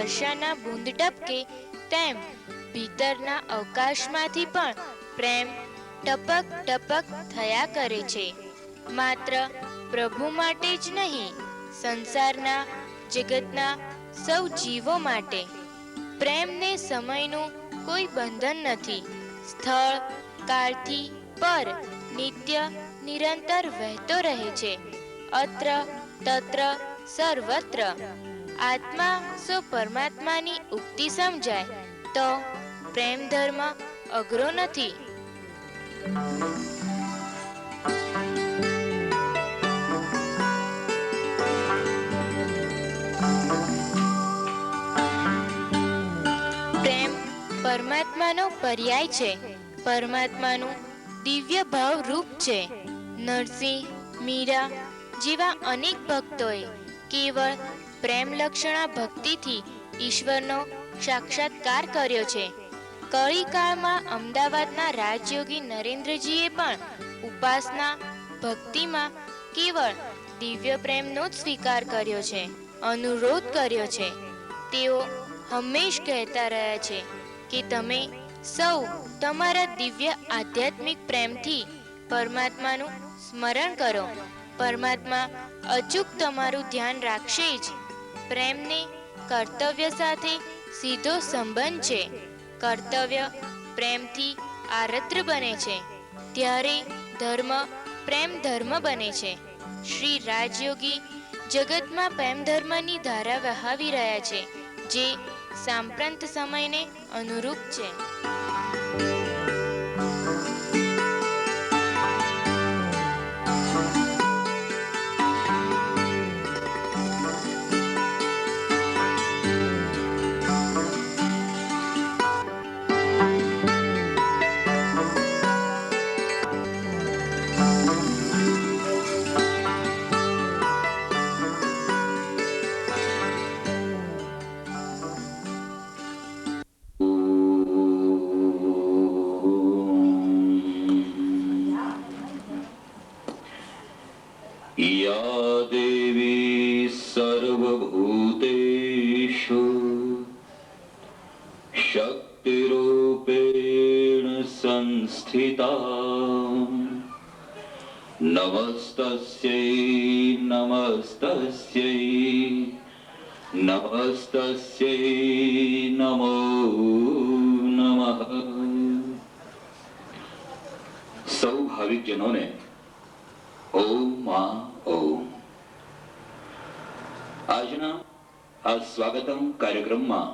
વર્ષાના બૂંદ ટપકે તેમ ભીતરના અવકાશમાંથી પણ પ્રેમ ટપક ટપક થયા કરે છે. માત્ર પ્રભુ માટે જ નહીં, સંસારના જગતના સૌ જીવો માટે. પ્રેમને સમયનું કોઈ બંધન નથી. સ્થળ કાળથી પર નિત્ય નિરંતર વહેતો રહે છે. અત્ર તત્ર સર્વત્ર. આત્મા સો પરમાત્માની ઉક્તિ સમજાય તો પ્રેમ ધર્મ અઘરો નથી. પ્રેમ પરમાત્માનો પર્યાય છે. પરમાત્માનું દિવ્ય ભાવ રૂપ છે. નરસિંહ, મીરા જેવા અનેક ભક્તોએ કેવળ પ્રેમ લક્ષણા ભક્તિથી ઈશ્વરનો સાક્ષાત્કાર કર્યો છે. કળીકાળમાં અમદાવાદના રાજયોગી નરેન્દ્રજીએ પણ ઉપાસના ભક્તિમાં કેવળ દિવ્ય પ્રેમનો જ સ્વીકાર કર્યો છે, અનુરોધ કર્યો છે. તેઓ હંમેશ કહેતા રહ્યા છે કે તમે સૌ તમારા દિવ્ય આધ્યાત્મિક પ્રેમથી પરમાત્માનું સ્મરણ કરો. પરમાત્મા અચૂક તમારું ધ્યાન રાખશે જ. પ્રેમને કર્તવ્ય સાથે સીધો સંબંધ છે. કર્તવ્ય પ્રેમથી આરદ્ર બને છે ત્યારે ધર્મ પ્રેમ ધર્મ બને છે. શ્રી રાજયોગી જગતમાં પ્રેમ ધર્મની ધારા વહાવી રહ્યા છે, જે સાંપ્રત સમયને અનુરૂપ છે. નમસ્તસ્યૈ નમસ્તસ્યૈ નમસ્તસ્યૈ નમો નમઃ. સૌ ભાવિકજનોને ઓમ માં ઓમ. આજના આ સ્વાગતમ કાર્યક્રમમાં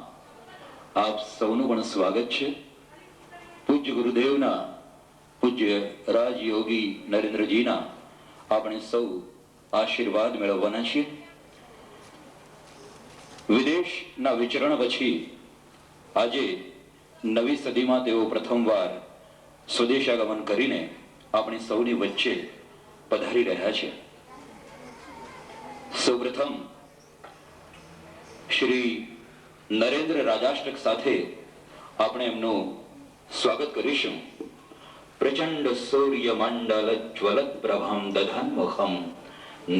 આપ સૌનું પણ સ્વાગત છે. પૂજ્ય ગુરુદેવના પૂજ્ય રાજયોગી નરેન્દ્રજીના આપણે સૌ આશીર્વાદ મેળવવાના છીએ. વિદેશના વિચરણ પછી આજે નવી સદીમાં તેઓ પ્રથમવાર સ્વદેશાગમન કરીને આપણી સૌની વચ્ચે પધારી રહ્યા છે. સૌપ્રથમ શ્રી નરેન્દ્ર રાજાષ્ટક સાથે આપણે એમનું સ્વાગત કરીશું. પ્રચંડ સૂર્ય મંડલ જ્વલત પ્રભમ દધન્મુખમ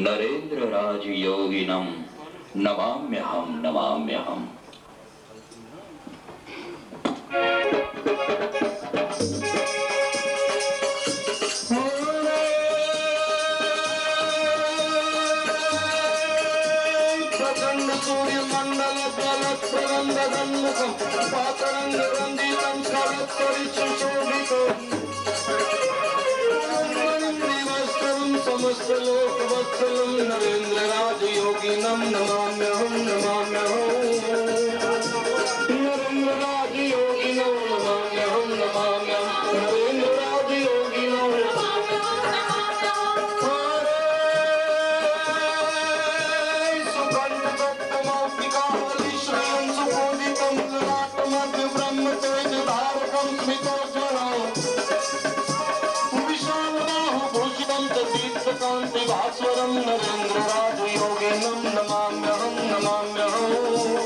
નરેન્દ્ર રાજ યોગિનમ નમામ્યહમ નમામ્યહમ. પ્રચંડ સૂર્ય મંડલ જ્વલત પ્રભમ દધન્મુખમ પાતરંગ રંજિતમ સ્કલત પરિશુશોભિતમ समस्त लोक वत्सलम नरेंद्र राज योगिनम नमाम्यहम नमाम्यहम. नरेंद्र राज योगिनम नमाम्यहम नमाम्यहम. नरेंद्र राज योगिनम सुगंध दत्तमापिकावली श्रेयं सुबोधितं ललाटमध्य ब्रह्म तेज धारकं स्मितोज्ज्वलं कांति भास्वरम नरेंद्र राज योगिनम नमाम्यहम नमाम्यहम.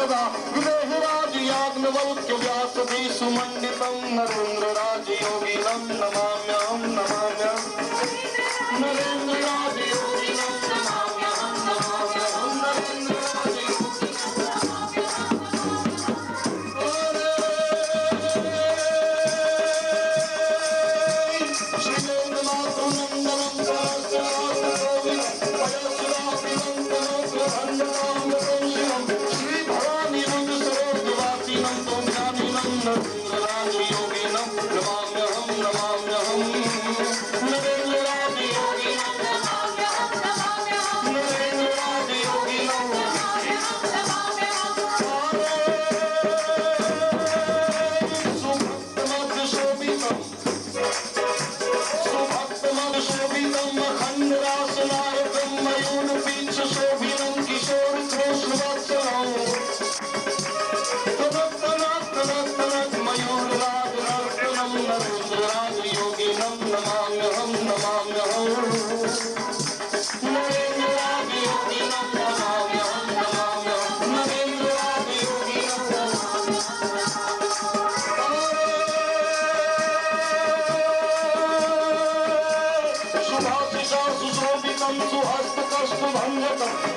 सदा विदेहराज याज्ञवल्क्य व्यासदि सुमण्डितं नरेन्द्रराज योगिनं नमाम्यहं नमाम्यहं नरेन्द्रराज योगिनं नमाम्यहं नमाम्यहं नरेन्द्रराज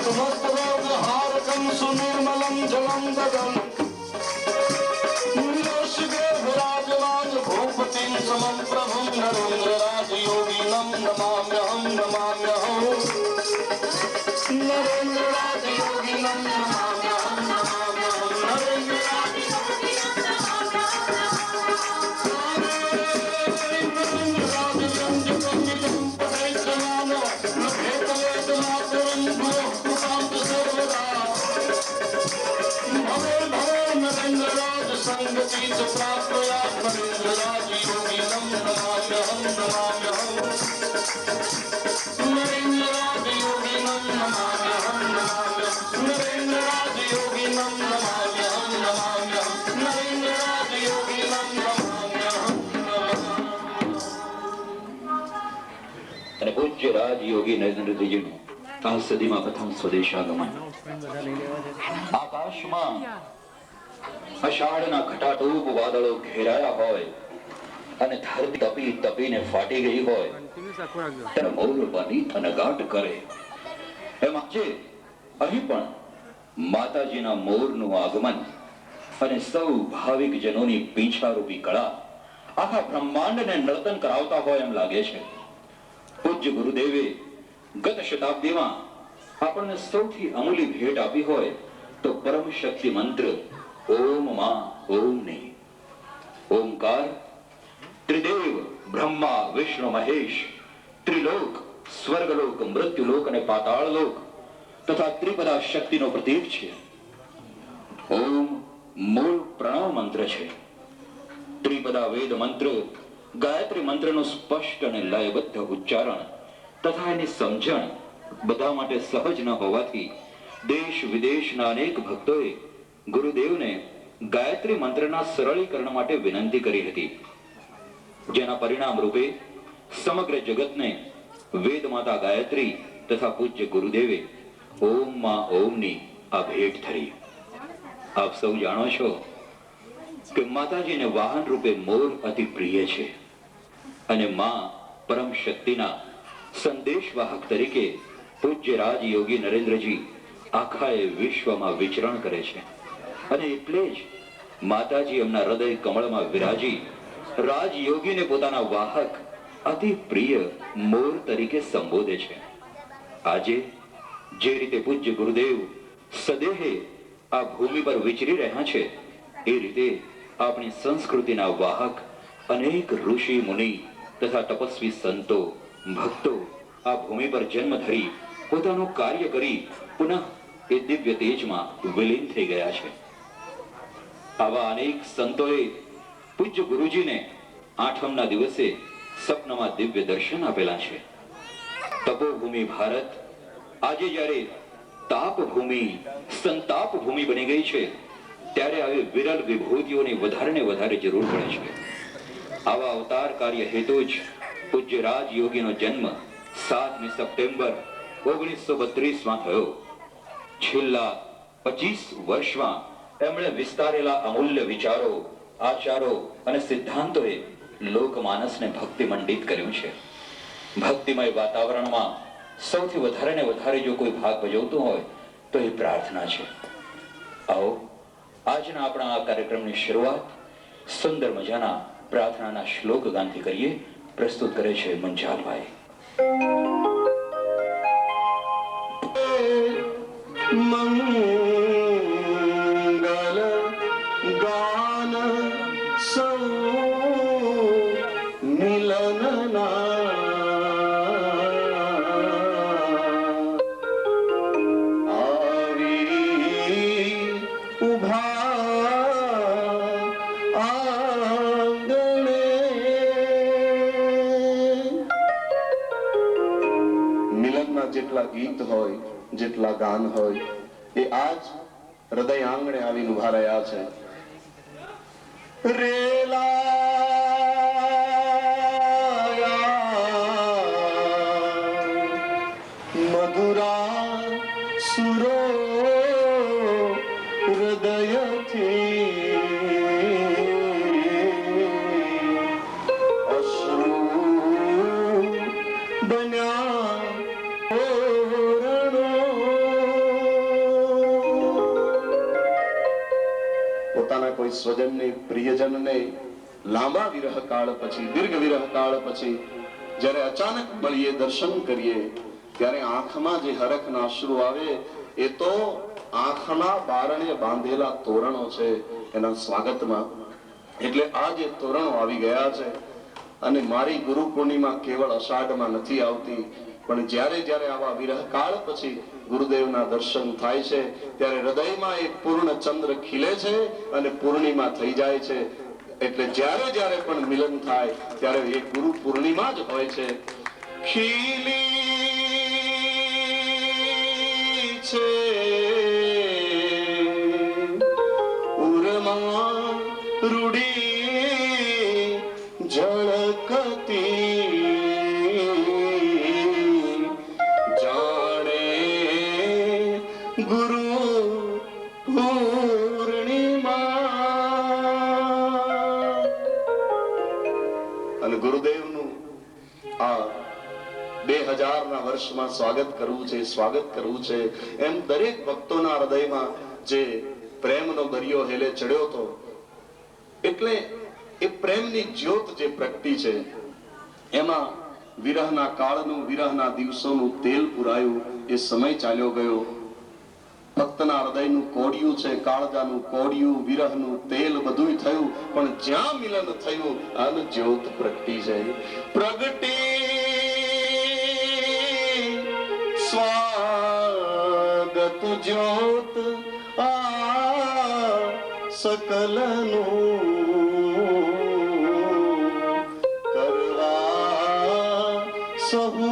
सुमस्तरोगहारकं सुनिर्मलं जलं ददम् विराजमान भूपतिं समं प्रभुं नरेन्द्रराज योगिनं नमाम्यहं नमाम्यहं नरेन्द्रराज योगिनं नमाम्यहं नमाम्यहं नरेन्द्रराज અને પૂજ્ય રાજયોગી નરેન્દ્રજીનું આ સદીમાં પ્રથમ સ્વદેશાગમન. આકાશમાં અષાઢના ઘટાટોપ વાદળો ઘેરાયા હોય અને ધરતી તપી તપીને ફાટી ગઈ હોય ત્યારે મોર બની થનગાટ કરે. એમ આજે અહીં પણ માતાજીના મોરનું આગમન અને સૌ ભાવિક જનોની પીંછારૂપી કળા આખા બ્રહ્માંડને નર્તન કરાવતા હોય એમ લાગે છે. પૂજ્ય ગુરુદેવે ગત શતાબ્દીમાં આપણને સૌથી અમૂલ્ય ભેટ આપી હોય તો પરમ શક્તિ મંત્ર ઓમ માં ઓમ ની. ઓમકાર ત્રિદેવ બ્રહ્મા વિષ્ણુ મહેશ ત્રિલોક સ્વર્ગલોક મૃત્યુલોક અને પાતાળલોક તથા ત્રિપદા શક્તિનો પ્રતીક છે. ઓમ મૂળ પ્રણવ મંત્ર છે. ત્રિપદા વેદ મંત્ર ગાયત્રી મંત્રનું સ્પષ્ટ અને લયબદ્ધ ઉચ્ચારણ તથા એની સમજણ બધા માટે સહજ ન હોવાથી દેશ વિદેશના અનેક ભક્તોએ ગુરુદેવને ગાયત્રી મંત્રના સરળીકરણ માટે વિનંતી કરી હતી, જેના પરિણામ રૂપે સમગ્ર જગતને વેદ માતા ગાયત્રી તથા પૂજ્ય ગુરુદેવે ઓમ માં ઓમની આ ભેટ ધરી. આપ સૌ જાણો છો કે માતાજીને વાહન રૂપે મોર અતિ પ્રિય છે અને માં પરમ શક્તિના સંદેશવાહક તરીકે પૂજ્ય રાજયોગી નરેન્દ્રજી આખા વિશ્વમાં વિચરણ કરે છે. અને એટલે જ માતાજી એમના હૃદય કમળમાં વિરાજી રાજયોગીને પોતાના વાહક અતિ પ્રિય મોર તરીકે સંબોધે છે. આજે જે રીતે પૂજ્ય ગુરુદેવ સદેહે આ ભૂમિ પર વિચરી રહ્યા છે એ રીતે આપણી સંસ્કૃતિના વાહક અનેક ઋષિ મુનિ તથા તપસ્વી સંતો ભક્તો આ ભૂમિ પર જન્મ ધરી પોતાનું કાર્ય કરી પુનઃ એ દિવ્ય તેજમાં વિલીન થઈ ગયા છે. આવા અનેક સંતોએ પૂજ્ય ગુરુજીને આઠમના દિવસે સપનામાં દિવ્ય દર્શન આપેલા છે. તપોભૂમિ ભારત આજે જ્યારે તાપ ભૂમિ સંતાપ ભૂમિ બની ગઈ છે ત્યારે આવી વિરલ વિભૂતિઓની વધારે ને વધારે જરૂર પડે છે. આવા અવતાર કાર્ય હેતુ જ પૂજ્ય રાજયોગીનો જન્મ 7 સપ્ટેમ્બર 1932 માં થયો. છેલ્લા 25 વર્ષમાં એમણે વિસ્તારેલા અમૂલ્ય વિચારો, આચારો અને સિદ્ધાંતોએ લોકમાનસને ભક્તિ મંડિત કર્યું છે. ભક્તિમય વાતાવરણમાં સૌથી વધારે ને વધારે જો કોઈ ભાગ ભજવતું હોય તો એ પ્રાર્થના છે. આવો આજના આપણા આ કાર્યક્રમની શરૂઆત સુંદર મજાના પ્રાર્થનાના શ્લોક ગાનથી કરીએ. પ્રસ્તુત કરે છે મંજાલભાઈ. મંગલ ગાન સૌ મિલનના આવી ઉભા આંગણે. મિલનના જેટલા ગીત હોય, જેટલા ગાન હોય, એ આજ હૃદય આંગણે આવીને ઉભા રહ્યા છે. મધુરા સુરો હૃદયથી અશ્રુ બન્યા પોતાના કોઈ સ્વજનને, પ્રિયજનને લાંબા વિરહ કાળ પછી, દીર્ઘ વિરહ કાળ પછી જ્યારે અચાનક મળીએ, દર્શન કરીએ, ત્યારે આંખમાં જે હરખના અશ્રુ આવે એ તો આંખના બારણે બાંધેલા તોરણો છે એના સ્વાગતમાં. એટલે આ જે તોરણો આવી ગયા છે, અને મારી ગુરુ પૂર્ણિમા કેવળ અષાઢમાં નથી આવતી, પણ જ્યારે જ્યારે આવા વિરહ કાળ પછી ગુરુદેવના દર્શન થાય છે ત્યારે હૃદયમાં એક પૂર્ણ ચંદ્ર ખીલે છે અને પૂર્ણિમા થઈ જાય છે. એટલે જ્યારે જ્યારે પણ મિલન થાય ત્યારે એ ગુરુ પૂર્ણિમા જ હોય છે. ખીલી છે ઉરમાં રૂડી ઝળકતી, જાણે ગુરુ પૂર્ણિમા. અને ગુરુદેવનું આ 2000ના વર્ષમાં સ્વાગત કરવું છે, સ્વાગત કરવું છે, એમ દરેક ભક્તોના હૃદયમાં જે પ્રેમનો દરિયો હેલે ચડ્યો હતો, એટલે એ પ્રેમની જ્યોત જે પ્રગટી છે એમાં વિરહના કાળનું, વિરહના દિવસોનું તેલ પુરાયું. એ સમય ચાલ્યો ગયો. ભક્તના હૃદયનું કોડિયું છે, કાળજાનું કોડિયું, વિરહનું તેલ બધું થયું, પણ જ્યાં મિલન થયું આન જ્યોત પ્રગટી છે. પ્રગટી સ્વાગત જ્યોત આ સકલનું કરવા સહુ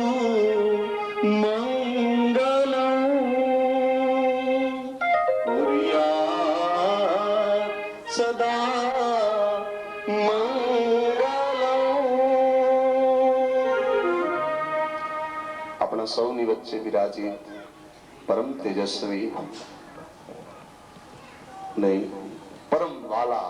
સૌની વચ્ચે વિરાજિત પરમ તેજસ્વી નહીં પરમ વાલા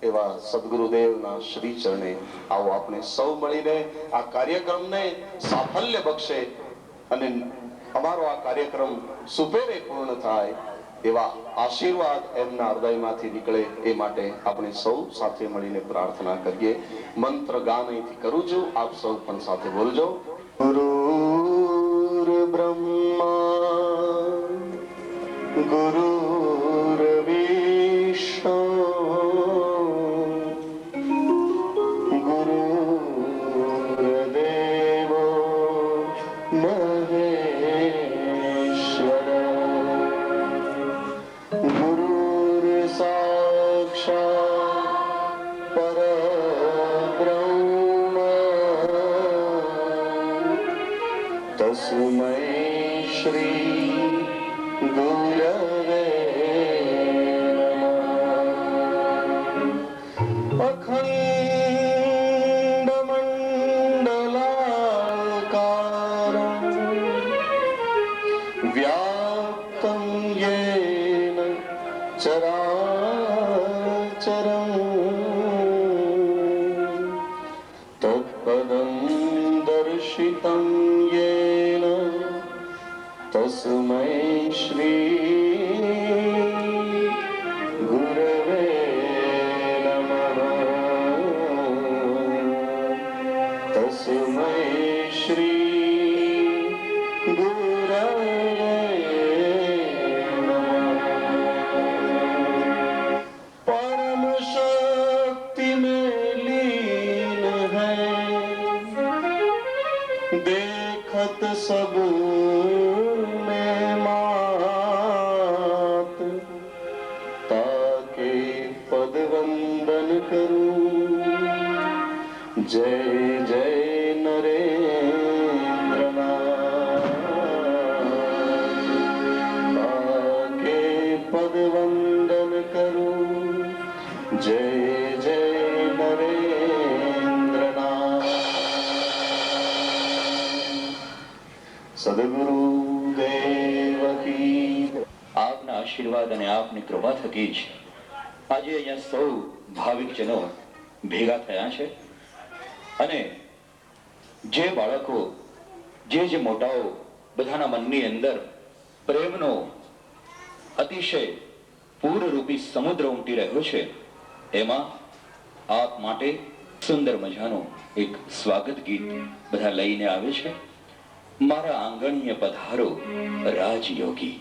એવા સદગુરુદેવના શ્રી ચરણે આવો આપણે સૌ મળીને આ કાર્યક્રમને સાફલ્ય બક્ષે અને અમારો આ કાર્યક્રમ સુપેરે પૂર્ણ થાય એવા આશીર્વાદ એમના હૃદયમાંથી નીકળે એ માટે આપણે સૌ સાથે મળીને પ્રાર્થના કરીએ. મંત્ર ગાન અહીંથી કરું છું, આપ સૌ પણ સાથે બોલજો. બ્રહ્મા ગુરુર્વિષ્ણુ ગુરુર્દેવો મહેશ્વર ગુરુર સાક્ષાત પરબ્રહ્મ તસ્મૈ શ્રી ગુરવે નમઃ. અખંડ મંડલાકારં વ્યાપ્તં યેન ચરા શ્રી ગુરવે परम शक्ति में लीन है, देखत सब में मात, ताके पद वंदन करूं, जय जय नरेंद्रनाथ, ताके पद वंदन करूं, जय जय नरेंद्रनाथ। સદગુરુ દેવ કી આપના આશીર્વાદ અને આપની કૃપા થકી જ આજે અહીંયા સૌ ભાવિકજનો ભેગા થયા છે અને જે બાળકો જે મોટાઓ બધાના મનની અંદર પ્રેમનો અતિશય પૂરરૂપી સમુદ્ર ઉમટી રહ્યો છે, એમાં આપ માટે સુંદર મજાનું એક સ્વાગત ગીત બધા લઈને આવે છે. મારા આંગણીએ પધારો રાજયોગી.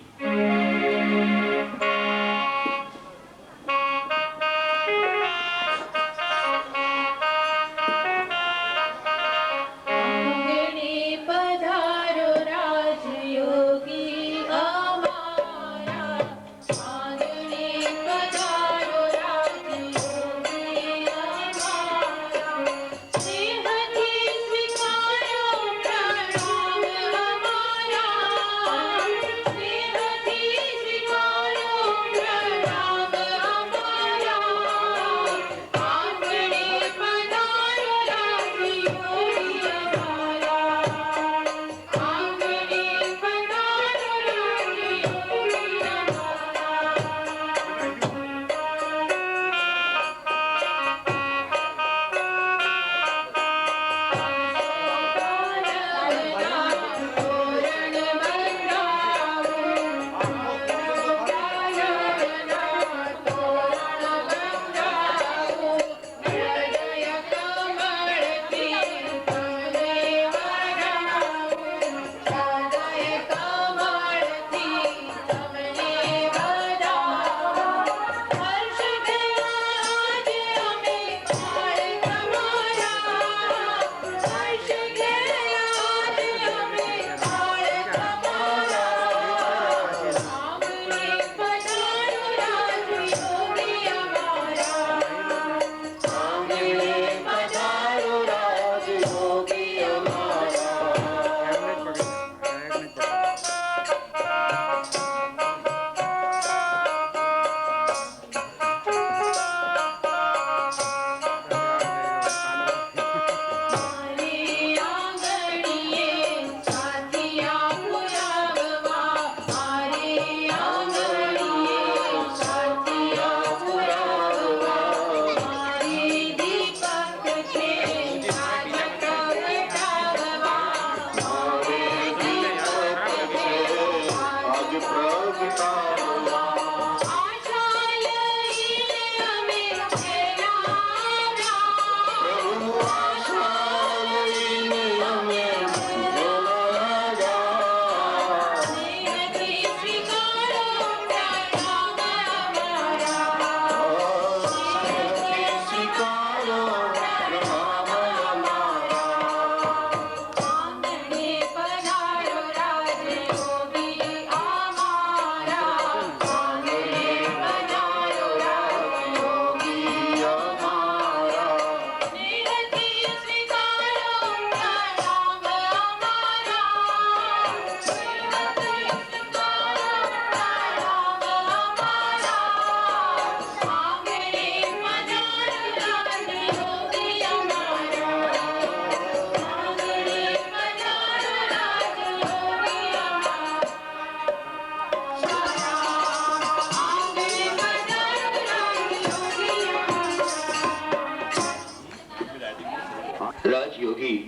રાજયોગી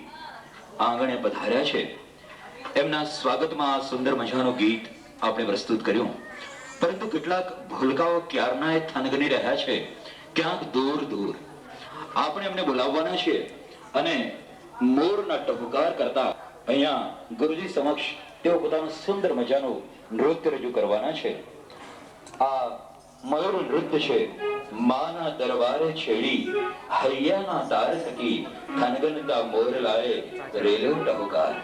આંગણે પધાર્યા છે, એમના સ્વાગતમાં આ સુંદર મજાનું ગીત આપણે પ્રસ્તુત કર્યું. પરંતુ કેટલાક ભૂલકાઓ ક્યારના થનગની રહ્યા છે, ક્યાંક દૂર દૂર. આપણે એમને બોલાવવાના છે અને મોરના ટહુકાર કરતા અહીંયા ગુરુજી સમક્ષ તેઓ પોતાનું સુંદર મજાનું નૃત્ય રજૂ કરવાના છે. આ મયુર નૃત્ય છે માના દરબારે છેડી હૈયાના તાર થકી ખનગનતા મોર લાએ રેલો ટહુકાર.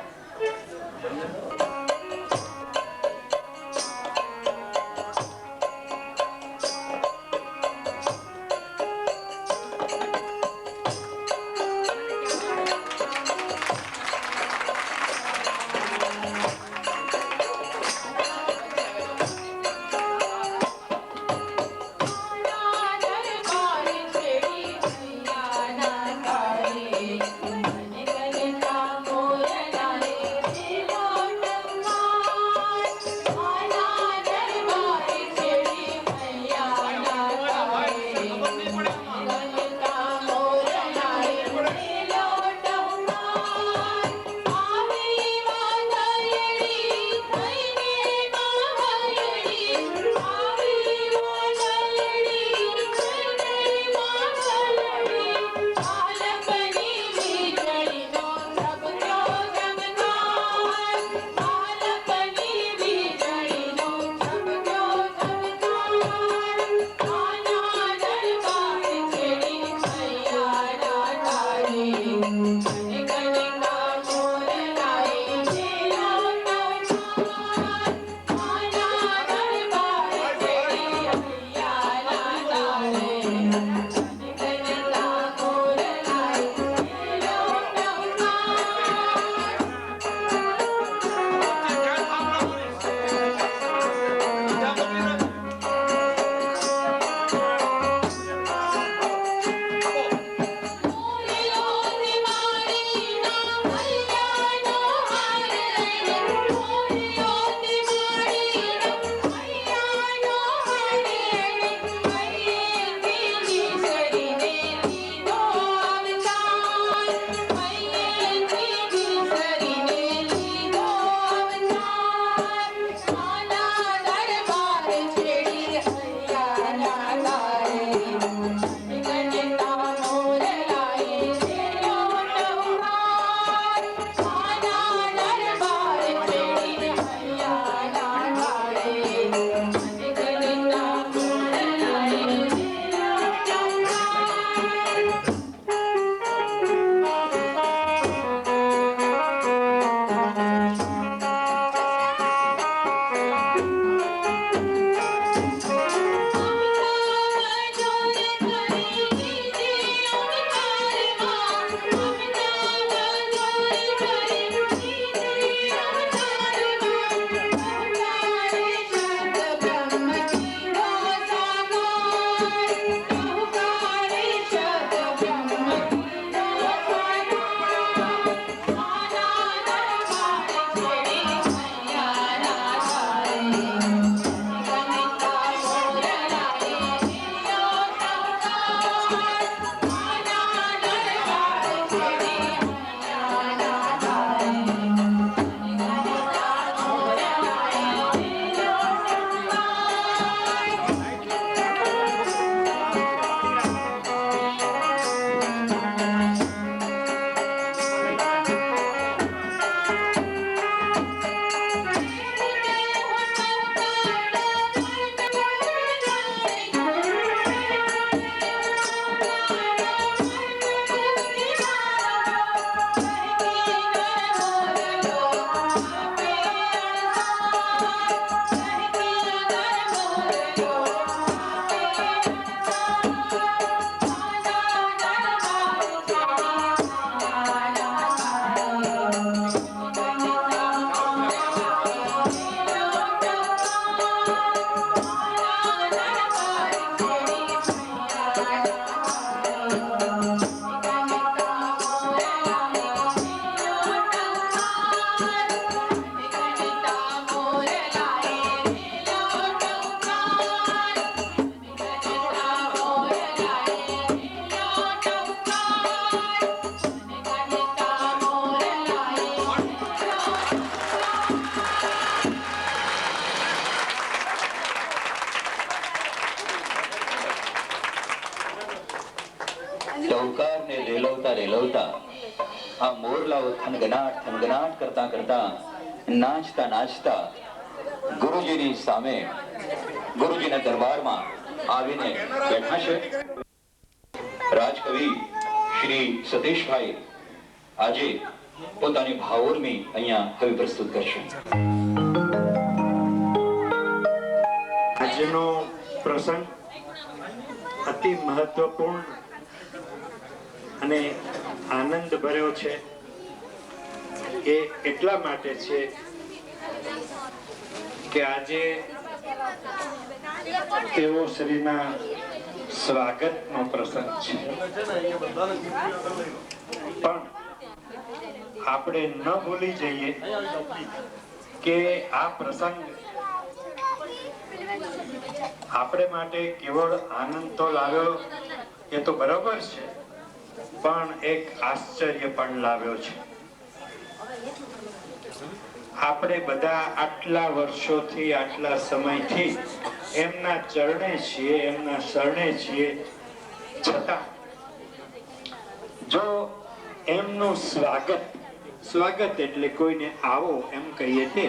ટહુકારને રેલવતા રેલવતા આ મોરલાઓ થનગનાટ કરતા કરતા નાચતા નાચતા ગુરુજીની સામે ગુરુજીના દરબારમાં આવીને બેઠા છે. રાજકવિ શ્રી સતીશભાઈ આજે પોતાની ભાવોર્મી અહીંયા કવિ પ્રસ્તુત કરશે. આજનો પ્રસંગ અતિ મહત્વપૂર્ણ અને આનંદ ભર્યો છે. એ એટલા માટે છે કે આજે તેઓ શ્રીના સ્વાગતનો પ્રસંગ છે. પણ આપણે ન ભૂલી જઈએ કે આ પ્રસંગ આપણે માટે કેવળ આનંદ તો લાવ્યો એ તો બરાબર છે, પણ એક આશ્ચર્ય પણ લાવ્યો છે. આપણે બધા આટલા વર્ષોથી આટલા સમયથી એમના ચરણે છીએ, એમના શરણે છીએ, છતાં જો એમનું સ્વાગત એટલે કોઈને આવો એમ કહીએ તે,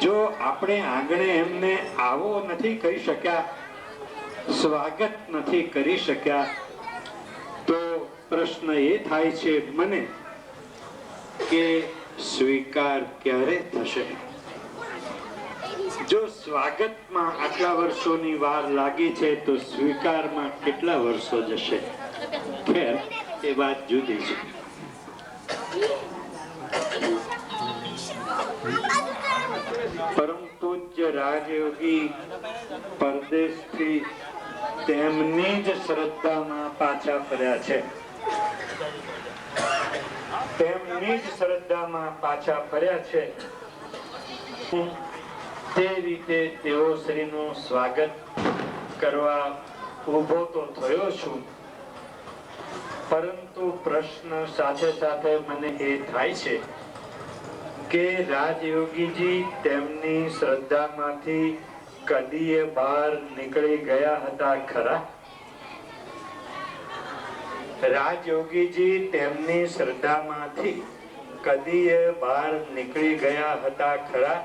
જો આપણે આંગણે એમને આવો નથી કહી શક્યા, સ્વાગત નથી કરી શક્યા, તો પ્રશ્ન એ થાય છે મને કે સ્વીકાર ક્યારે થશે? જો સ્વાગતમાં આટલા વર્ષોની વાર લાગી છે તો સ્વીકારમાં કેટલા વર્ષો જશે? ખેર, એ વાત જુદી છે. પરમ પૂજ્ય રાજયોગી પરદેશથી તેમની જ શ્રદ્ધામાં પાછા ફર્યા છે. તેમની જ શ્રદ્ધામાં પાછા ફર્યા છે. તે રીતે તેઓ શ્રીનું સ્વાગત કરવા ઊભો તો થયો છું, પરંતુ પ્રશ્ન સાથે સાથે મને એ થાય છે કે રાજયોગીજી તેમની શ્રદ્ધામાંથી કદીએ બહાર નીકળી ગયા હતા ખરા? રાજયોગીજી તેમની શ્રદ્ધામાંથી કદીએ બહાર નીકળી ગયા હતા ખરા?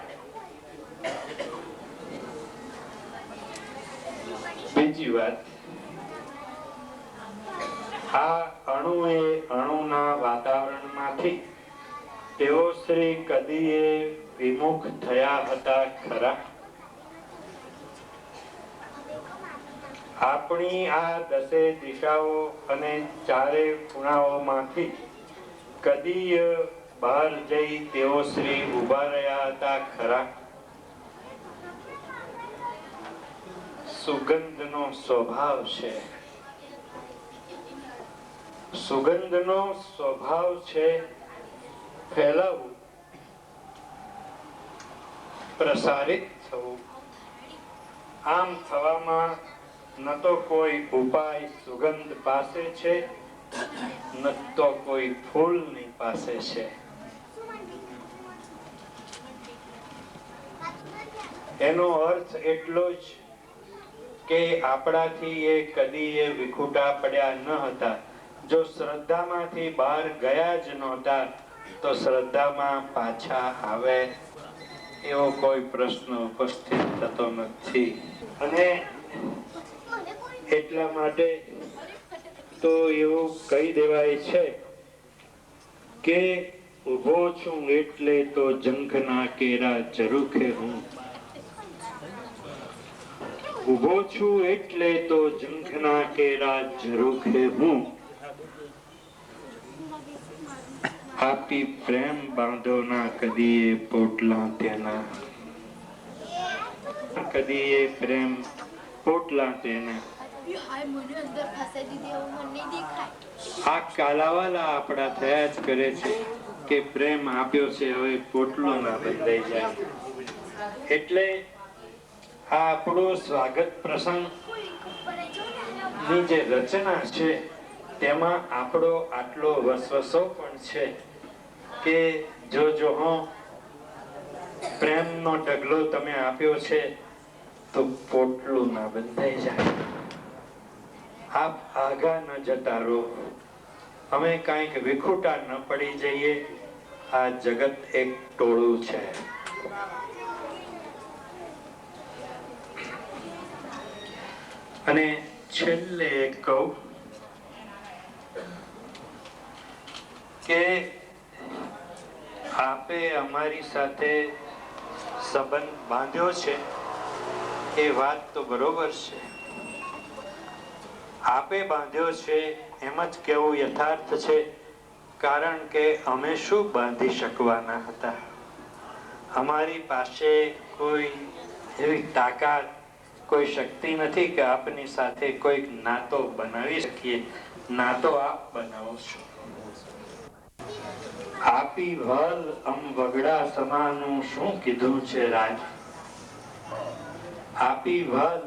બીજી વાત, આ અણુએ અણુના વાતાવરણમાંથી તેઓ શ્રી કદીએ વિમુખ થયા હતા ખરા? આપણી આ દસે દિશાઓ અને ચારે ખૂણાઓમાંથી કદીય બહાર જઈ તેઓ શ્રી ઉભા રહ્યા હતા ખરા? સુગંધનો સ્વભાવ છે, સુગંધનો સ્વભાવ છે ફેલાવવું, પ્રસારિત થવું. આમ થવામાં ન તો કોઈ ઉપાય સુગંધ પાસે છે, ન તો કોઈ ફૂલની પાસે છે. એનો અર્થ એટલો જ કે આપણાથી એ કદીએ વિખૂટા પડ્યા ન હતા. જો શ્રદ્ધામાંથી બહાર ગયા જ નહોતા તો શ્રદ્ધામાં પાછા આવે એવો કોઈ પ્રશ્ન ઉપસ્થિત થતો નથી. અને એટલા માટે તો એવું કહી દેવાય છે કે ઉભો છું એટલે તો જંખના કેરા ઝરૂખે હું. ઉભો છું એટલે તો જંખના કેરા ઝરૂખે હું. આપી પ્રેમ બાંધો ના કદીએ પોટલા તેના, કદીએ પ્રેમ પોટલા તેના. આ કાલાવાલા આપણા થયા જ કરે છે કે પ્રેમ આપ્યો છે, હવે પોટલો ના બંધાઈ જાય. એટલે આ આપણો સ્વાગત પ્રસંગ ની જે રચના છે તેમાં આપણો આટલો વસવસો પણ છે કે જો હું પ્રેમનો ઢગલો તમે આપ્યો છે તો પોટલું ના બંધાઈ જાય. આપ આગા ન જતા રહો, અમે કાંઈક વિખૂટા ન પડી જઈએ. આ જગત એક ટોળું છે. અને છેલ્લે એક કહું કે આપે અમારી સાથે સંબંધ બાંધ્યો છે એ વાત તો બરોબર છે. આપે બાંધ્યો છે એમ જ કેવું યથાર્થ છે, કારણ કે અમે શું બાંધી શકવાના હતા. અમારી પાસે કોઈ એવી તાકાત, કોઈ શક્તિ નથી કે આપની સાથે કોઈક નાતો બનાવી શકીએ. નાતો આપ બનાવો છો. આપી વલ અમ વગડા સમાનું શું કીધું છે રાજ. આપી વલ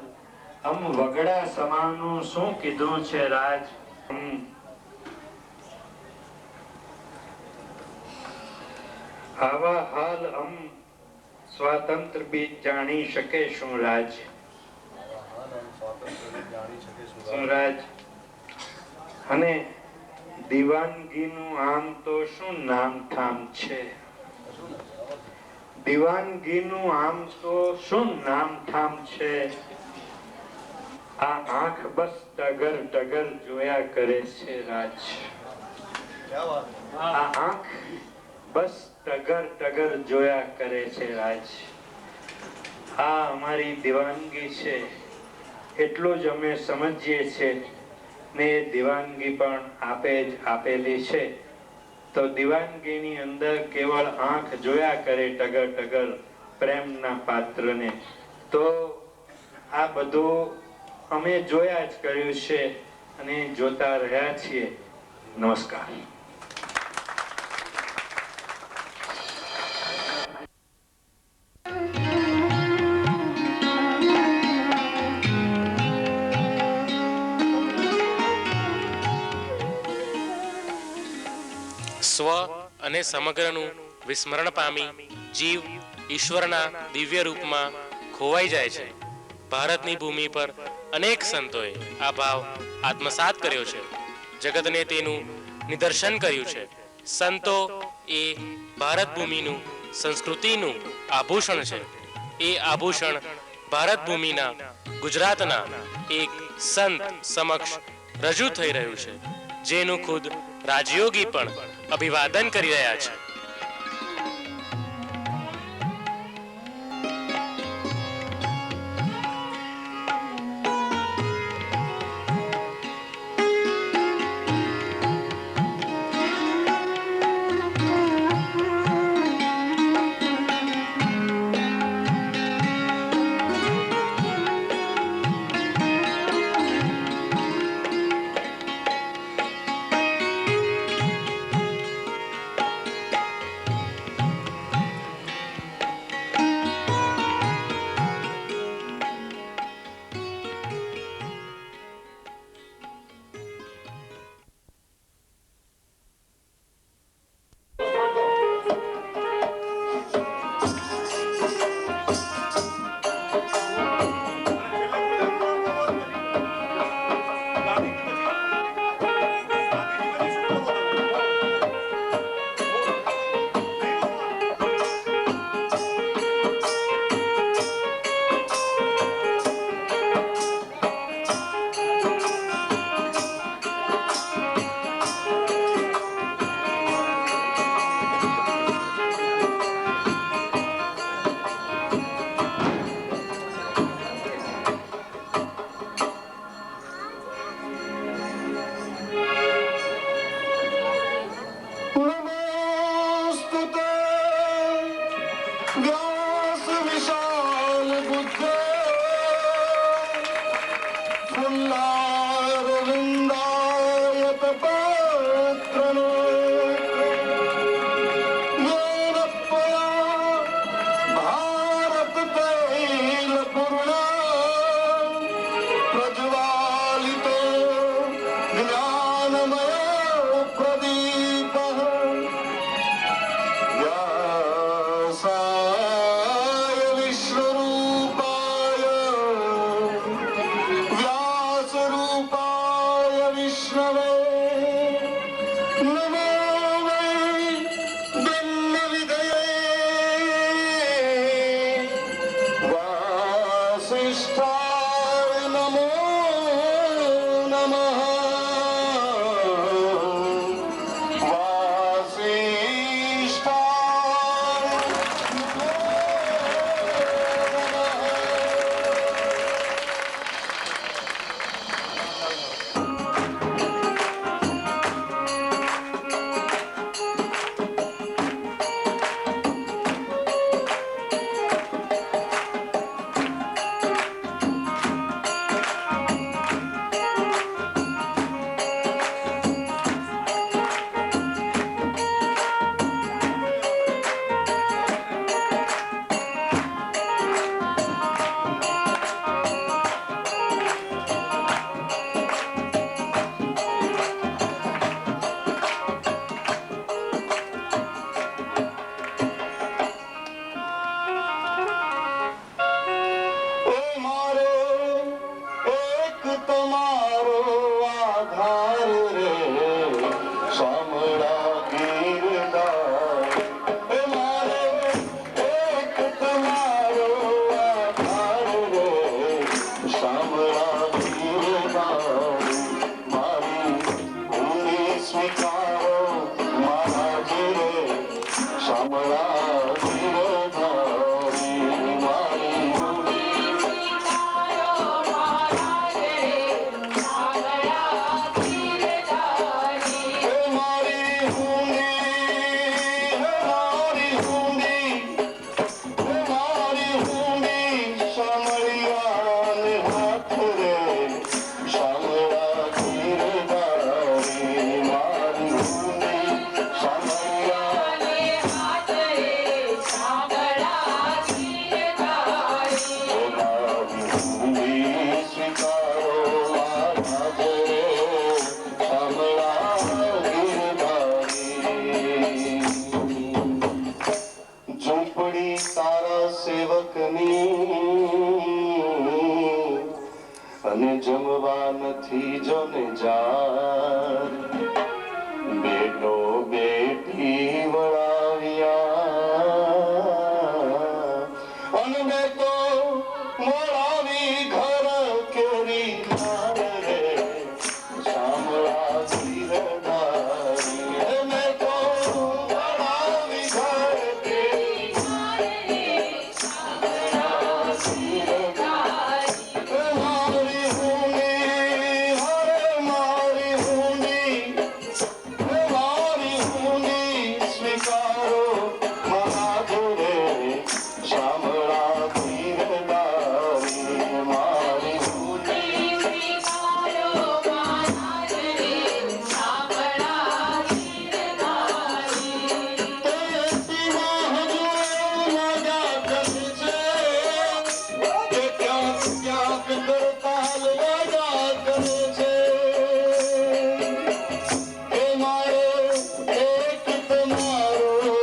અમ વગડા સમાનું શું કીધું છે રાજ. આવા હાલ અમ સ્વાતંત્ર બી જાણી શકે શું રાજ. શું રાજ. અને દીવાનગીનું આમ તો શું નામ ઠામ છે. દીવાનગીનું આમ તો શું નામ ઠામ છે. આ આંખ બસ ટગર ટગર જોયા કરે છે રાજ. આ આંખ બસ ટગર ટગર જોયા કરે છે રાજ. આ અમારી દીવાનગી છે એટલું જ અમે સમજીએ છીએ ને દીવાનગી પણ આપે જ આપેલી છે. તો દીવાનગીની અંદર કેવળ આંખ જોયા કરે ટગર ટગર પ્રેમના પાત્રને. તો આ બધું અમે જોયા જ કર્યું છે અને જોતા રહ્યા છીએ. નમસ્કાર. સ્વ અને સમગ્રનું વિસ્મરણ પામી જીવ ઈશ્વરના દિવ્ય રૂપમાં ખોવાઈ જાય છે. ભારતની ભૂમિ પર અનેક સંતોએ આ ભાવ આત્મસાત કર્યો છે. જગતને તેનું નિદર્શન કર્યું છે. સંતો એ ભારત ભૂમિનું સંસ્કૃતિનું આભૂષણ છે. એ આભૂષણ ભારત ભૂમિના ગુજરાતના એક સંત સમક્ષ રજૂ થઈ રહ્યું છે, જેનું ખુદ રાજયોગી પણ અભિવાદન કરી રહ્યા છે. શામળા ગિરધારી મારી ઝૂંપડી તારા સેવકની અને જમવા નથી જોને જાર બેટો બેટી વળાવ્યા અને બેટો વળાવી ઘર કેરી રે શામળા ગિરધારી બેટો વળાવી ઘર કેરી મારી હુની હરે મારી હુની સ્વીકારો મહાધુરે શામળા ગિરધારી મારી તમારો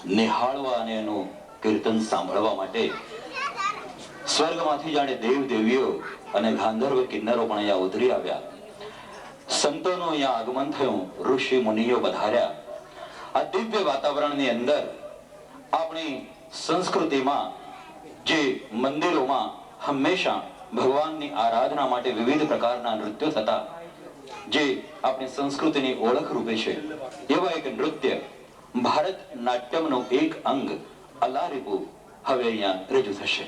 નિહાળવા અને એનું કીર્તન સાંભળવા માટે સ્વર્ગમાંથી જાણે દેવ દેવીઓ અને ગાંધર્વ કિન્નરો પણ અહીંયા ઉતરી આવ્યા. સંતોનું અહીંયા આગમન થયું, ઋષિ મુનિઓ પધાર્યા. આ દિવ્ય વાતાવરણની અંદર આપણી સંસ્કૃતિમાં જે મંદિરોમાં હંમેશા ભગવાનની આરાધના માટે વિવિધ પ્રકારના નૃત્યો થતા, જે આપણી સંસ્કૃતિની ઓળખ રૂપે છે, એવા એક નૃત્ય ભારત નાટ્યમનું એક અંગ અલારીપુ હવે અહીંયા રજૂ થશે.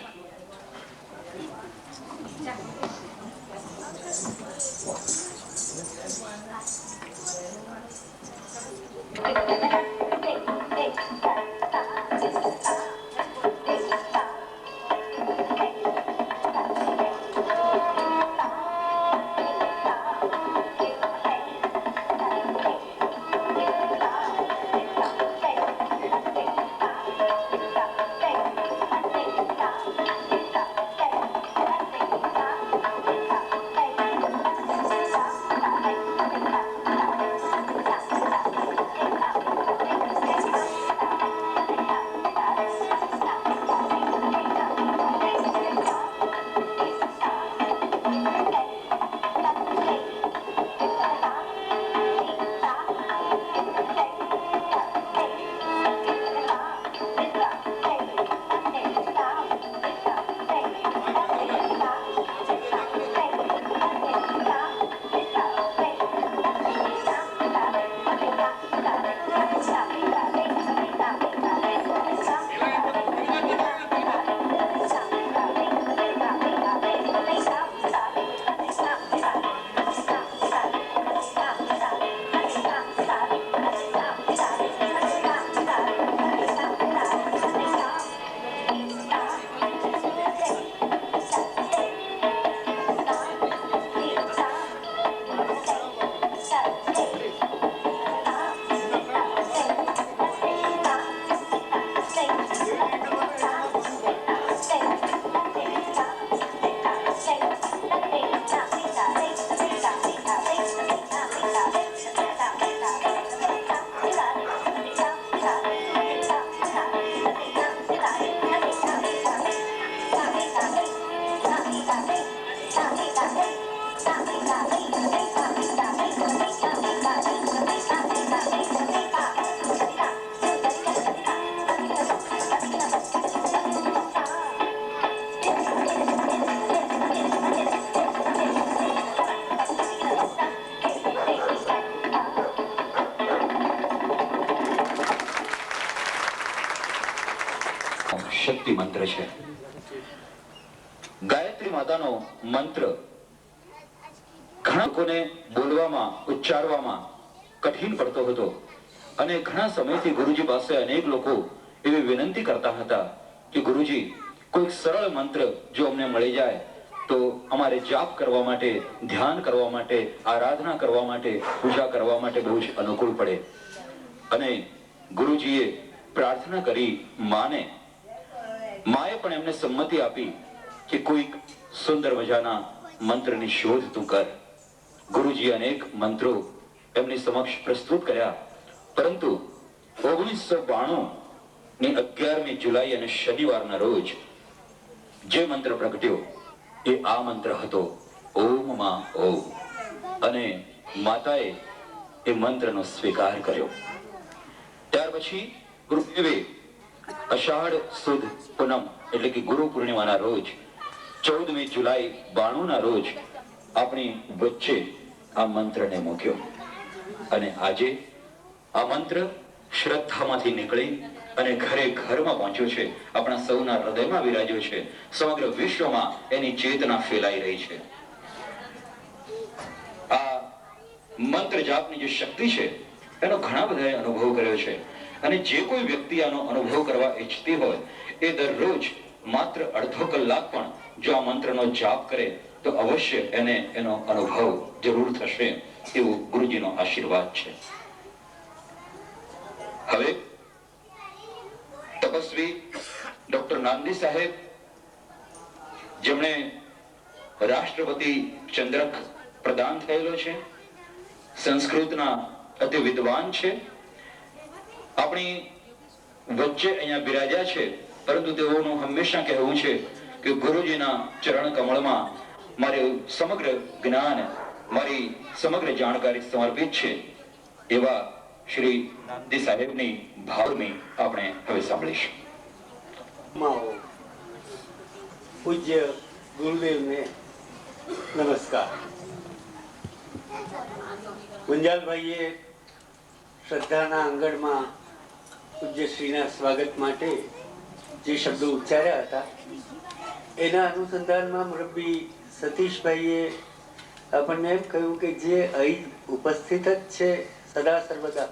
શક્તિ મંત્ર છે. ગાયત્રી માતાનો મંત્ર ઘણા લોકોને બોલવામાં, ઉચ્ચારવામાં કઠિન પડતો હતો અને ઘણા સમયથી ગુરુજી પાસે અનેક લોકો એવી વિનંતી કરતા હતા કે ગુરુજી, કોઈ સરળ મંત્ર જો અમને મળી જાય તો અમારે જાપ કરવા માટે, ધ્યાન કરવા માટે, આરાધના કરવા માટે, પૂજા કરવા માટે બહુ જ અનુકૂળ પડે. અને ગુરુજીએ પ્રાર્થના કરી માએ પણ એમને સંમતિ આપી કે કોઈક સુંદર મજાના મંત્રની શોધ તું કર. ગુરુજી અનેક મંત્રો એમની સમક્ષ પ્રસ્તુત કર્યા, પરંતુ 1992 ની 11મી જુલાઈ અને શનિવારના રોજ જે મંત્ર પ્રગટ્યો એ આ મંત્ર હતો, ઓમ માં ઓમ. અને માતાએ એ મંત્રનો સ્વીકાર કર્યો. ત્યાર પછી ગુરુદેવે અષાઢ સુદ પૂનમ એટલે કે ગુરુ પૂર્ણિમાના રોજ 14મી જુલાઈ 92 ના રોજ આપણી વચ્ચે આ મંત્રને મૂક્યો. અને આજે આ મંત્ર શ્રદ્ધામાંથી નીકળી અને ઘરે ઘરમાં પહોંચ્યો છે, આપણા સૌના હૃદયમાં વિરાજ્યો છે, સમગ્ર વિશ્વમાં એની ચેતના ફેલાઈ રહી છે. આ મંત્ર જાપની જે શક્તિ છે એનો ઘણા બધાએ અનુભવ કર્યો છે. અને જે કોઈ વ્યક્તિ આનો અનુભવ કરવા ઈચ્છતી હોય એ દરરોજ માત્ર અડધો કલાક પણ જો આ મંત્રનો જાપ કરે તો અવશ્ય એને એનો અનુભવ જરૂર થશે, એવું ગુરુજીનો આશીર્વાદ છે. હવે તપસ્વી ડોક્ટર નાંદી સાહેબ, જેમણે રાષ્ટ્રપતિ ચંદ્રક પ્રદાન થયેલો છે, સંસ્કૃતના અતિ વિદ્વાન છે, આપણી વચ્ચે અહીંયા બિરાજ્યા છે, પરંતુ તેઓનું હંમેશા કહેવું છે કે ગુરુજીના ચરણ કમળમાં મારું સમગ્ર જ્ઞાન, મારી સમગ્ર જાણકારી સમર્પિત છે. એવા શ્રી દી સાહેબની ભાવની આપણે હવે સાંભળીશું. પૂજ્ય ગુરુદેવને નમસ્કાર. ગુંજાલભાઈએ શ્રદ્ધાના આંગણમાં પૂજ્યશ્રીના સ્વાગત માટે જે શબ્દો ઉચ્ચાર્યા હતા એના અનુસંધાનમાં મુરબ્બી સતીશભાઈએ આપણને એમ કહ્યું કે જે અહીં ઉપસ્થિત જ છે સદા સર્વદા,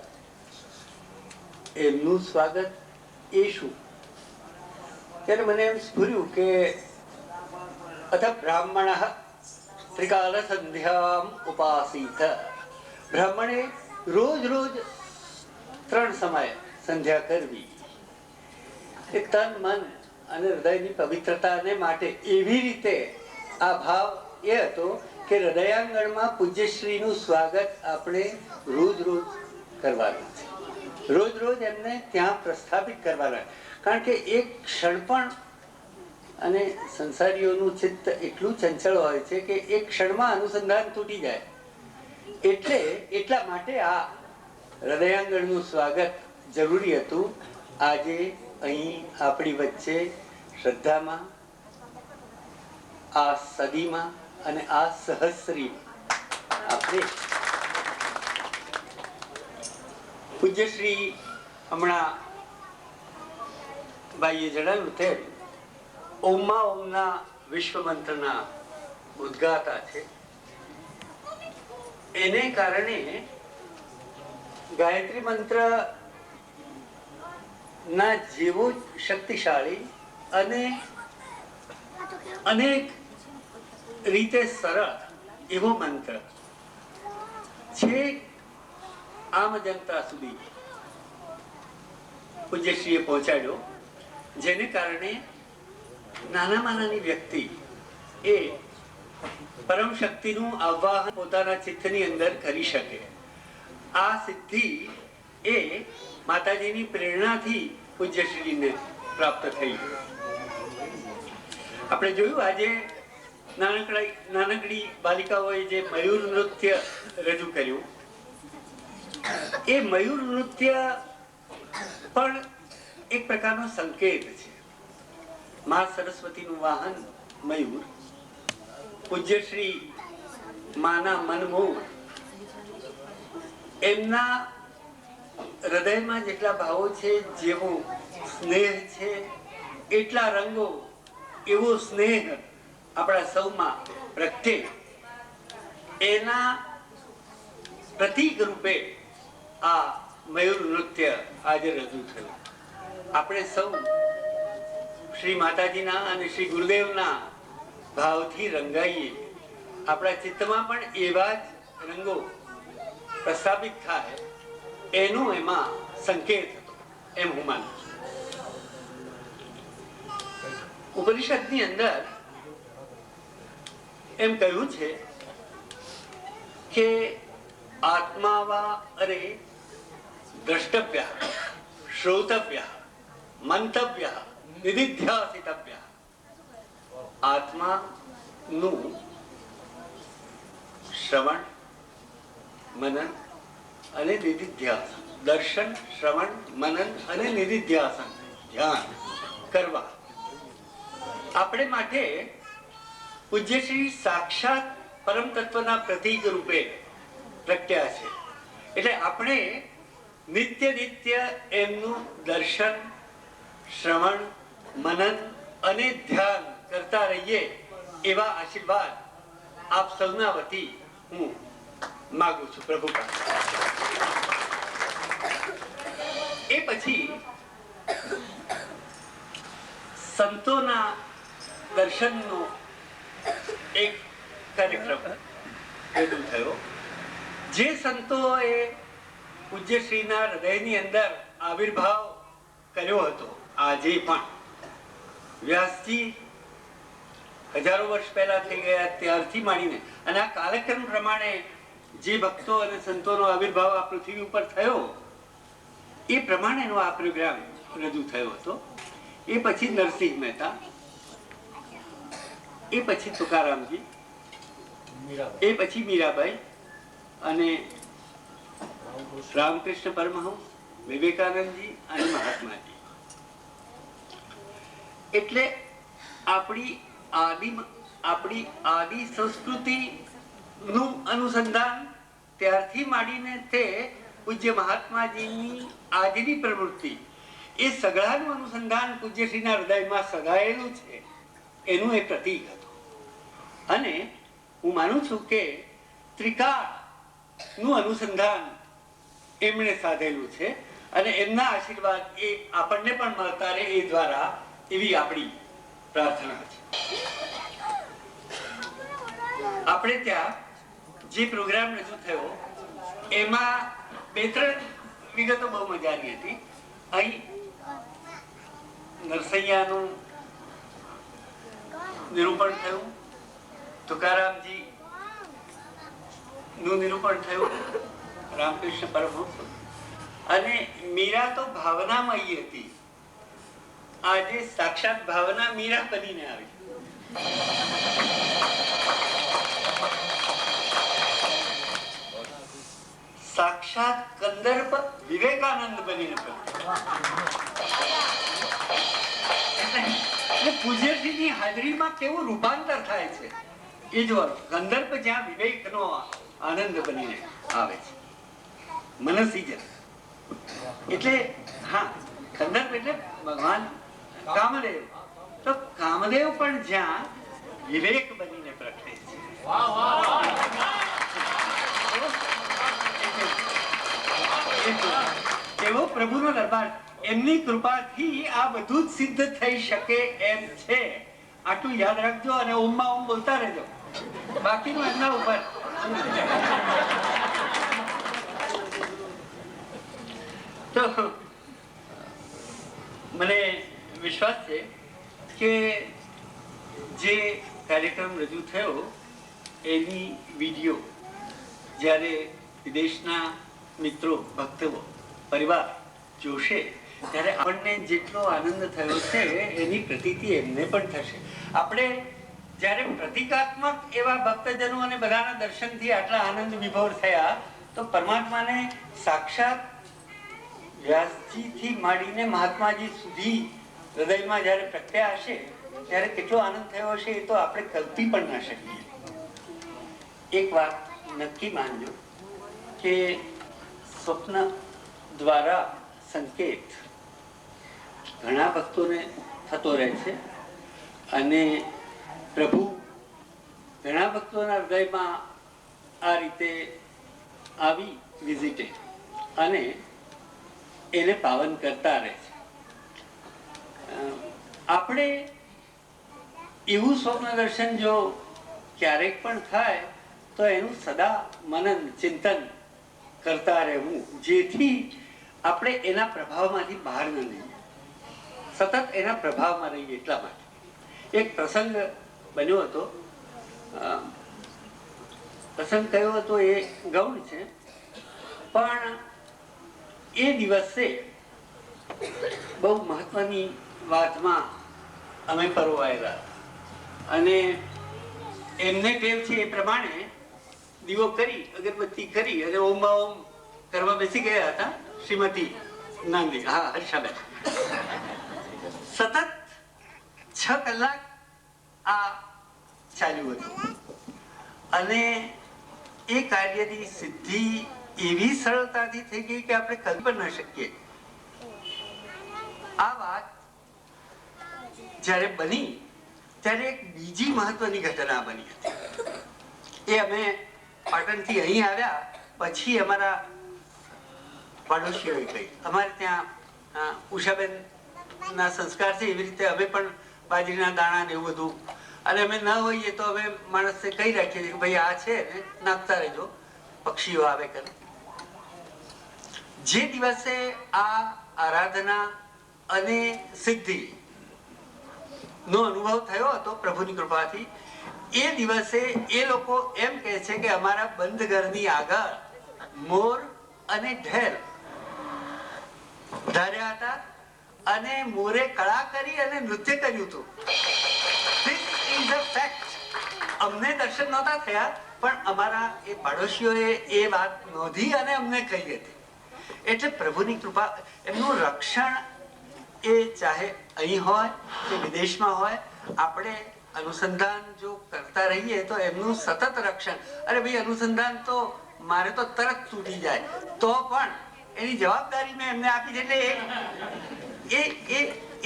એમનું સ્વાગત એ શું? ત્યારે મને એમ સ્ફુર્યું કે અથ બ્રાહ્મણ ત્રિકાલ સંધ્યામ ઉપાસીત. બ્રાહ્મણે રોજ રોજ 3 સમય સંધ્યા કરવી, એ તન મન અને હૃદયની પવિત્રતાને માટે એવી રીતે આ ભાવ એ હતો કે હૃદયાંગણમાં પૂજ્યશ્રીનું સ્વાગત આપણે રોજ રોજ કરવાનું છે, રોજ રોજ એમને ત્યાં પ્રસ્થાપિત કરવાના. કારણ કે એક ક્ષણ પણ, અને સંસારીઓનું ચિત્ત એટલું ચંચળ હોય છે કે એક ક્ષણમાં અનુસંધાન તૂટી જાય. એટલા માટે આ હૃદયાંગણનું સ્વાગત જરૂરી હતું. આજે અહીં આપણી વચ્ચે શ્રદ્ધામાં, આ સદીમાં અને આ સહસ્ત્રીમાં આપણે પૂજ્યશ્રી હમણાં ભાઈએ જણાવ્યું તેમ ઓમમાં ઓમના વિશ્વ મંત્રના ઉદ્ગાતા છે. એને કારણે ગાયત્રી મંત્ર ના જેવો શક્તિશાળી અને અનેક રીતે સરળ એવો મંત્ર છે આમ જનતા સુધી પૂજ્યશ્રીએ પહોંચાડ્યો, જેને કારણે નાનામાં નાની વ્યક્તિ એ પરમ શક્તિનું આવાહન પોતાના ચિત્તની અંદર કરી શકે. આ સિદ્ધિ એ માતાજીની પ્રેરણાથી પૂજ્યશ્રીને પ્રાપ્ત થઈ. આપણે જોયું આજે નાનકડી બાલિકાઓએ જે મયુર નૃત્ય રજૂ કર્યું, એ મયુર નૃત્ય પણ એક પ્રકારનો સંકેત છે. મા સરસ્વતીનું વાહન મયુર, પૂજ્યશ્રી માના મનમોહ, એમના હૃદયમાં જેટલા ભાવો છે, જેવો સ્નેહ છે, એટલા રંગો, એવો સ્નેહ આપણા સૌમાં પ્રગટે, એના પ્રતીક રૂપે આ મયુર નૃત્ય આજે રજૂ થયું. આપણે સૌ શ્રી માતાજીના અને શ્રી ગુરુદેવના ભાવથી રંગાઈએ, આપણા ચિત્તમાં પણ એવા જ રંગો પ્રસ્થાપિત થાય, એનો એમાં સંકેત હતો એમ હું માનું છું. ઉપનિષદની અંદર એમ કહ્યું છે કે આત્મા વા અરે દ્રષ્ટવ્ય, શ્રોતવ્ય, મંતવ્ય, નિધિધ્યાસિતવ્ય. આત્માનું શ્રવણ, મનન અને નિધિધ્યાસન, દર્શન, શ્રવણ, મનન અને નિધિધ્યાસન, ધ્યાન કરવા આપણે માટે પૂજ્યશ્રી સાક્ષાત પરમ તત્વના પ્રતીક રૂપે પ્રગટ્યા છે. એટલે આપણે નિત્ય એમનું દર્શન, શ્રવણ, મનન અને ધ્યાન કરતા રહીએ, એવા આશીર્વાદ આપ સૌના વતી હું માગું છું પ્રભુ પાસે. એ પછી સંતોના દર્શનનો એક કાર્યક્રમ રજૂ થયો. જે સંતોએ પૂજ્યશ્રીના હૃદયની અંદર આવિર્ભાવ કર્યો હતો, આજે પણ વ્યાસજી હજારો વર્ષ પહેલા થઈ ગયા ત્યારથી માંડીને અને આ કાલક્રમ પ્રમાણે જે ભક્તો અને સંતોનો આવિર્ભાવ આ પૃથ્વી ઉપર થયો, એ પ્રમાણેનો આ પ્રોગ્રામ રજૂ થયો હતો. એ પછી નરસિંહ મહેતા, એ પછી તુકારામજી, એ પછી મીરાબાઈ અને રામકૃષ્ણ પરમહંસ, વિવેકાનંદજી અને મહાત્માજી. એટલે આપણી આદિ સંસ્કૃતિ નું અનુસંધાન ત્યારથી માંડીને તે પૂજ્ય મહાત્માજીની આજની પ્રવૃત્તિ, એ સગળાનું અનુસંધાન પૂજ્યશ્રીના હૃદયમાં સદાયેલું છે, એનું એ પ્રતીક હતું. અને હું માનું છું કે ત્રિકાળનું અનુસંધાન એમણે સાધેલું છે અને એમના આશીર્વાદ એ આપણને પણ મળતા રહે એ દ્વારા, એવી આપણી પ્રાર્થના છે. આપણે ત્યાં જે પ્રોગ્રામ રજૂ થયો એમાં 2-3 વિગતો બહુ મજાની હતી. અહીં નરસૈયાનું નિરૂપણ થયું, તુકારામજી નું નિરૂપણ થયું, રામકૃષ્ણ પરમહંસ, અને મીરા તો ભાવનામયી હતી. આજે સાક્ષાત ભાવના મીરા બનીને આવી. સાક્ષાત કંદર્પ વિવેકાનંદ બનીને એટલે પૂજ્યશ્રીની હાજરીમાં કેવું રૂપાંતર થાય છે એ જોવાનું. કંદર્પ જ્યાં વિવેકનો આનંદ બનીને આવે છે, મનસીજન. એટલે હા, કંદર્પ એટલે ભગવાન કામદેવ. તો કામદેવ પણ જ્યાં વિવેક બનીને પ્રગટે છે. એવો પ્રભુનો દરબાર, એમની કૃપાથી આ બધું જ સિદ્ધ થઈ શકે એમ છે. આટલું યાદ રાખજો અને ઓમમાં ઓમ બોલતા રહેજો, બાકીનું એમના ઉપર. તો મને વિશ્વાસ છે કે જે કાર્યક્રમ રજૂ થયો એની વિડીયો જ્યારે વિદેશના મિત્રો, ભક્તો, પરિવાર જોશે ત્યારે આપણને જેટલો આનંદ થયો છે એની પ્રતીતિ એમને પણ થશે. આપણે જ્યારે પ્રતિકાત્મક એવા ભક્તજનો અને બધાના દર્શનથી આટલા આનંદ વિભોર થયા, તો પરમાત્માને સાક્ષાત વ્યાસજીથી માંડીને મહાત્માજી સુધી હૃદયમાં જ્યારે પ્રગટ્યા હશે ત્યારે કેટલો આનંદ થયો હશે એ તો આપણે કલ્પી પણ ના શકીએ. એક વાત નક્કી માનજો કે સ્વપ્ન દ્વારા સંકેત ઘણા ભક્તોને થતો રહે છે અને પ્રભુ ઘણા ભક્તોના હૃદયમાં આ રીતે આવી વિઝિટે અને એને પાવન કરતા રહે છે. આપણે એવું સ્વપ્ન દર્શન જો ક્યારેક પણ થાય તો એનું સદા મનન ચિંતન કરતા રહેવું, જેથી આપણે એના પ્રભાવમાંથી બહાર ન લઈએ, સતત એના પ્રભાવમાં રહીએ. એટલા માટે એક પ્રસંગ બન્યો હતો. પ્રસંગ કયો હતો એ ગૌણ છે, પણ એ દિવસે બહુ મહત્વની વાતમાં અમે પરોવાયેલા અને એમને ટેવ છે એ પ્રમાણે દીવો કરી, અગરબત્તી કરી અને ઓમ ઓમ કરવા બેસી ગયા હતા. શ્રીમતી નાંદી, હા, હર્ષાબેન, સતત 6 કલાક આ ચાલ્યું હતું અને એ કાર્યની સિદ્ધિ એવી સરળતાથી થઈ ગઈ કે આપણે કલ્પના ના શકીએ. આ વાત જ્યારે બની ત્યારે એક બીજી મહત્વની ઘટના બની હતી. એ અમે પાટણથી અહીં આવ્યા પછી અમારા પાડોશીઓએ કહી, અમારે ત્યાં ઉષાબેન ના સંસ્કાર છે એવી રીતે અમે પણ બાજરીના દાણા ને એવું બધું, અને અમે ન હોઈએ તો અમે માણસને કહી રાખીએ કે ભાઈ આ છે ને નાખતા રહેજો, પક્ષીઓ આવે કરે. જે દિવસે આ આરાધના અને સિદ્ધિ નો અનુભવ થયો હતો પ્રભુની કૃપાથી, એ દિવસે એ લોકો એમ કહે છે કે અમારા બંધ ઘરની આગળ મોર અને ઢેલ ધાર્યા હતા અને મોરે કળા કરી અને નૃત્ય કર્યું હતું. This is a fact. અમને દર્શન નહોતા થયા, પણ અમારા એ પાડોશીઓએ એ વાત નોંધી અને અમને કહી હતી. એટલે પ્રભુની કૃપા, એમનું રક્ષણ એ ચાહે અહીં હોય કે વિદેશમાં હોય, આપણે અનુસંધાન જો કરતા રહીએ તો એમનું સતત રક્ષણ. અરે ભાઈ, અનુસંધાન તો મારે તો તરત તૂટી જાય, તો પણ એની જવાબદારી મેં એમને આપી છે. એટલે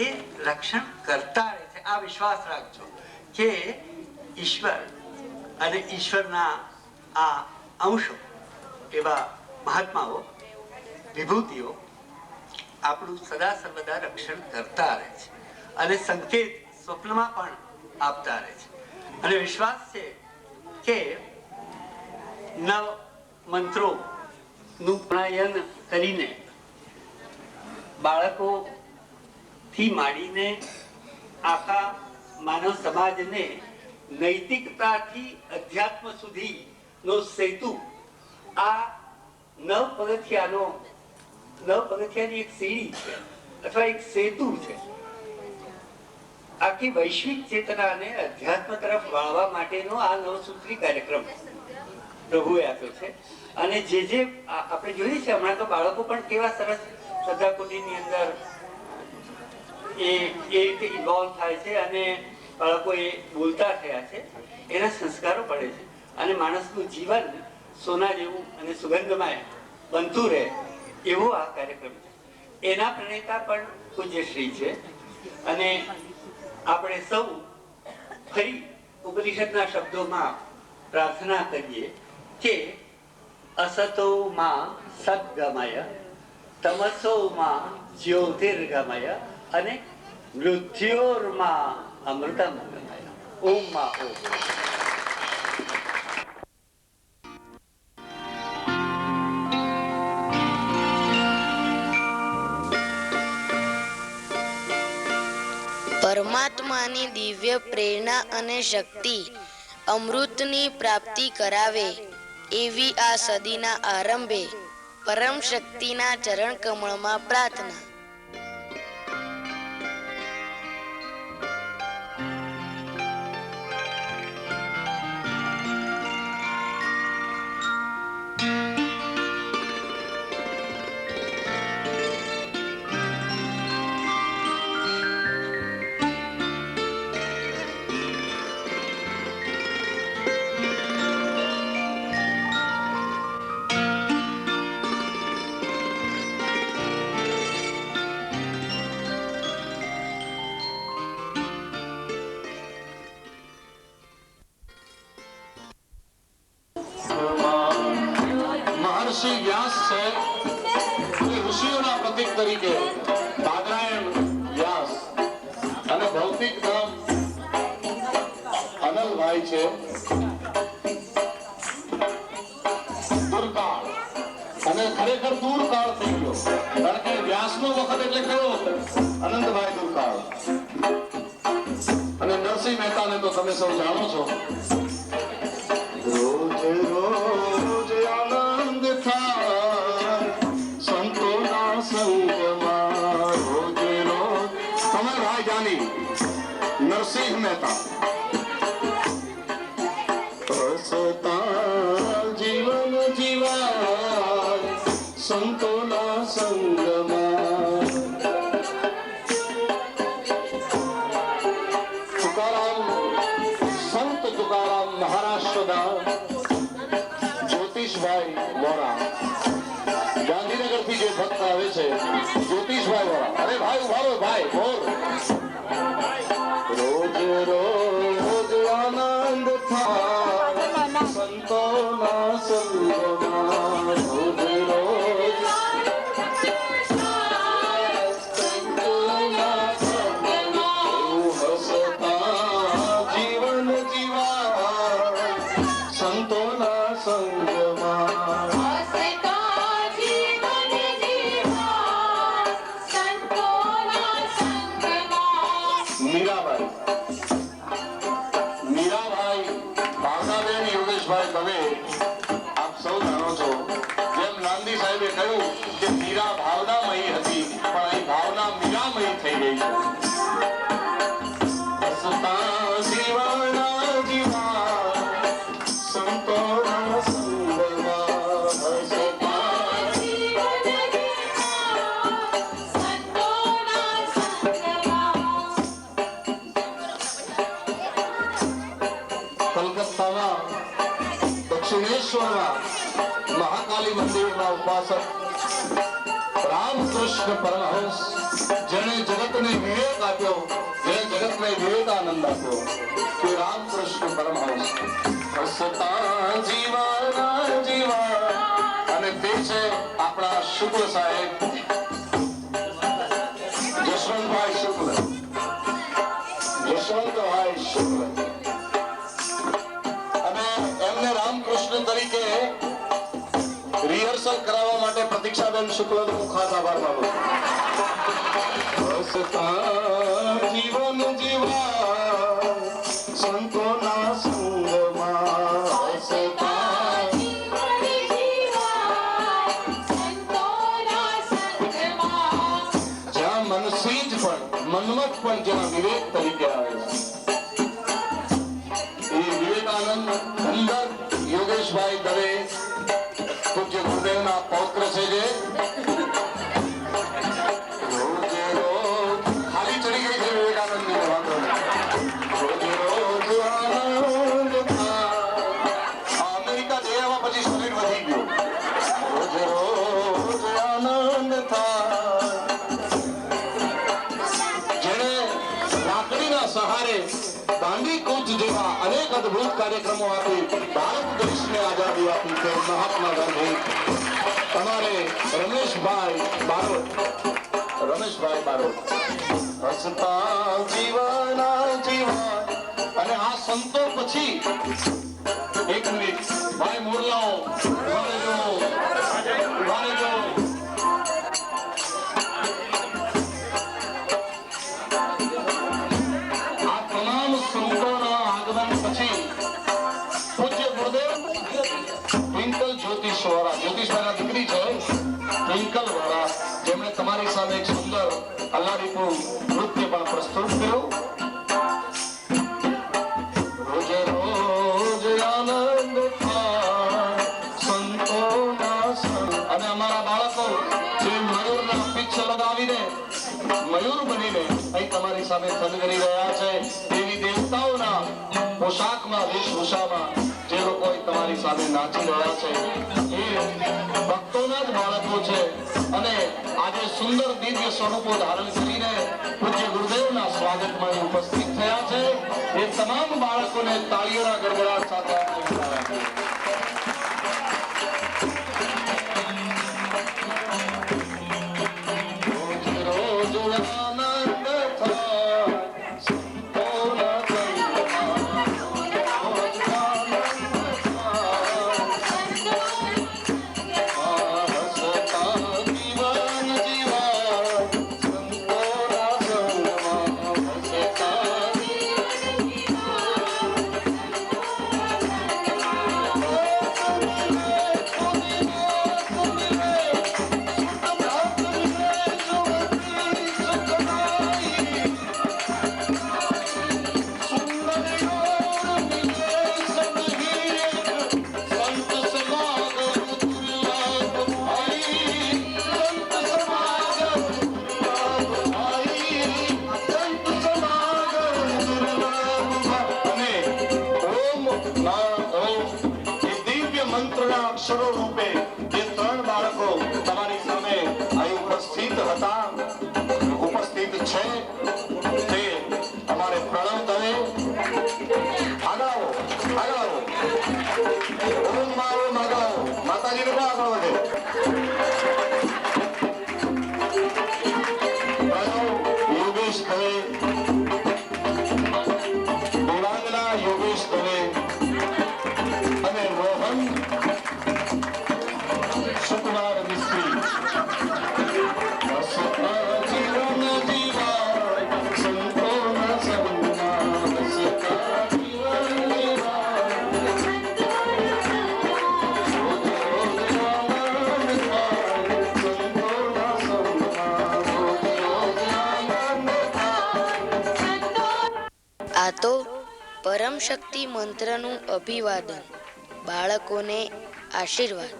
એ રક્ષણ કરતા રહે છે. આ વિશ્વાસ રાખજો કે ઈશ્વર અને ઈશ્વરના આ અંશો, એવા મહાત્માઓ, વિભૂતિઓ આપણું સદા સર્વદા રક્ષણ કરતા રહે છે અને સંકેત સ્વપ્નમાં પણ આપતા રહે છે. અને વિશ્વાસ છે કે નવ મંત્રોનું પ્રણયન કરીને બાળકોથી માંડીને આખા માનવ સમાજને નૈતિકતાથી અધ્યાત્મ સુધીનો સેતુ, આ નવ પગથિયાની એક સીડી છે અથવા એક સેતુ છે. આખી વૈશ્વિક ચેતનાને અધ્યાત્મ તરફ વાળવા માટેનો આ નવસૂત્રી કાર્યક્રમ પ્રભુએ આપ્યો છે. અને જે આપણે જોઈએ છે હમણાં, તો બાળકો પણ કેવા સરસ શ્રદ્ધાકુટીની અંદર એ રીતે ઇન્વોલ્વ થાય છે અને બાળકો એ બોલતા થયા છે, એના સંસ્કારો પડે છે અને માણસનું જીવન સોના જેવું અને સુગંધમય બનતું રહે, એવો આ કાર્યક્રમ છે. એના પ્રણેતા પણ પૂજ્યશ્રી છે. અને આપણે સૌ ફરી ઉપનિષદના શબ્દોમાં પ્રાર્થના કરીએ કે અસતો માં સદ્ગમય, તમસો માં જ્યોતિર્ગમય અને મૃત્યોર્માં અમૃતમ ગમય. ઓમ માં ઓમ. પરમાત્માની દિવ્ય પ્રેરણા અને શક્તિ અમૃતની પ્રાપ્તિ કરાવે એવી આ સદીના આરંભે પરમ શક્તિના ચરણ કમળમાં પ્રાર્થના. મહર્ષિ વ્યાસ છે એ ઋષિઓના પ્રતીક તરીકે બાદરાયણ વ્યાસ અને ભૌતિક નામ અનલભાઈ છે. દુર્કાળ, અને ખરેખર દૂરકાળ થઈ ગયો, કારણ કે વ્યાસનો વખત એટલે કયો? અનંતભાઈ દુર્કાળ. અને નરસિંહ મહેતાને તો તમે સૌ જાણો છો. રોજ રોજ આનંદ થાય સંતોના સંગમાં, રોજ રોજ. તમે ભાઈ જાની નરસિંહ મહેતા. હસતા જીવન જીવાય સંતોના સંગમાં. સંત તુકારામ મહારાષ્ટ્રના જ્યોતિષભાઈ વોરા, ગાંધીનગરથી જે ભક્ત આવે છે, જ્યોતિષભાઈ વોરા. અરે ભાઈ ઉભા રહો ભાઈ, બોલ. રોજ રોજ આનંદ થાય સંતોના સંગમાં, રોજ રોજ સંતોના સંગમાં. હસતા જીવન જીવાય સંતોના સંગમાં. મીરાબાઈ, ભાવનાબેન યોગેશભાઈ દવે, આપ સૌ જાણો છો. જેમ નાંદી સાહેબે કહ્યું કે મીરા ભાવનામયી હતી, પણ અહીં ભાવના મીરા કરુણામય થઈ ગઈ છે. હસતા જીવના જીવા સંતોના સંગમાં હસતા કલકત્તામાં દક્ષિણેશ્વરમાં મહાકાલી મંદિરના ઉપાસક રામકૃષ્ણ પરમહંસ જેણે જગતને વિવેક આપ્યો, જેણે જગતને વિવેકાનંદ આપ્યો, કે રામકૃષ્ણ પરમહંસ હસતા જીવાના જીવા. અને તે છે આપણા શુક્લ સાહેબ જશવંતભાઈ શુક્લ. જશવંતભાઈ શુક્લ અને એમને રામકૃષ્ણ તરીકે રિહર્સલ કરાવવા માટે પ્રતીક્ષાબેન શુક્લનો હું ખાસ આભાર માનું છું. હસતા જીવન જીવા સંતોના સંગમાં હસતા જ્યાં મનસીજ પણ મન્મથ પણ જ્યાં વિવેક તરીકે આવે છે. એ વિવેકાનંદ અંદર યોગેશભાઈ દવે પૂજ્ય ગુરુદેવના પૌત્ર છે, જે રોજે રોજ ખાલી ચડી ગઈ છે વિવેકાનંદની વાતો. રોજે રોજ આનંદ થાય. અમેરિકા જઈ આવ્યા પછી શરીર વધી ગયું. રોજે રોજ આનંદ થાય. જેણે લાકડીના સહારે દાંડી કૂચ જેવા અનેક અદભુત કાર્યક્રમો આપી ભારત દેશને આઝાદી આપી છે મહાત્મા ગાંધી. તમારે રમેશભાઈ બારોટ હસતા જીવના જીવા. અને આ સંતો પછી એક મિનિટ ભાઈ મોરલાઓ ઉભા રહેજો. આ તમામ સંતોના આગમન પછી પૂજ્ય ગુરુદેવ ટ્વિંકલ જ્યોતિષવાળા, જ્યોતિષવાળા દીકરી છે ટ્વિંકલ વાળા, જેમણે તમારી સામે એક સુંદર અલ્લાડીપુર નૃત્ય પણ પ્રસ્તુત કર્યું. રોજે રોજ આનંદ થાય સંતોના સંગ. અને અમારા બાળકો જે મયુરના પીછ લગાવીને મયુર બનીને અહીં તમારી સામે સદગરી રહ્યા છે, દેવી દેવતાઓના પોશાકમાં વેશભૂષામાં જે લોકો તમારી સામે નાચી રહ્યા છે, એ ભક્તોના જ બાળકો છે. અને આજે સુંદર દિવ્ય સ્વરૂપો ધારણ કરીને પૂજ્ય ગુરુદેવના સ્વાગતમાં ઉપસ્થિત થયા છે. એ તમામ બાળકોને તાળીઓના ગડગડાટ સાથે તો પરમ શક્તિ મંત્રનું અભિવાદન, બાળકોને આશીર્વાદ.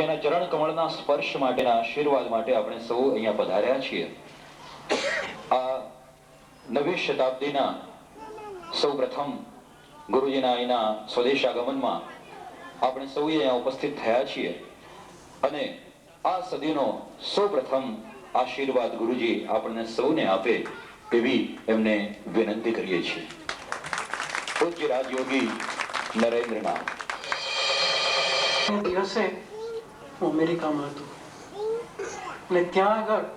જેના ચરણ કમળના સ્પર્શ માટેના આશીર્વાદ માટે આપણે સૌ અહીંયા પધાર્યા છીએ. આ નવી શતાબ્દીના સૌ પ્રથમ ગુરુજીના અહીંના સ્વદેશ આગમનમાં આપણે સૌ અહીંયા ઉપસ્થિત થયા છીએ અને આ સદીનો સૌ પ્રથમ આશીર્વાદ ગુરુજી આપણને સૌને આપે એવી એમને વિનંતી કરીએ છીએ. પૂજ્ય રાજયોગી નરેન્દ્રનાથ. દિવસે હું અમેરિકામાં હતો અને ત્યાં આગળ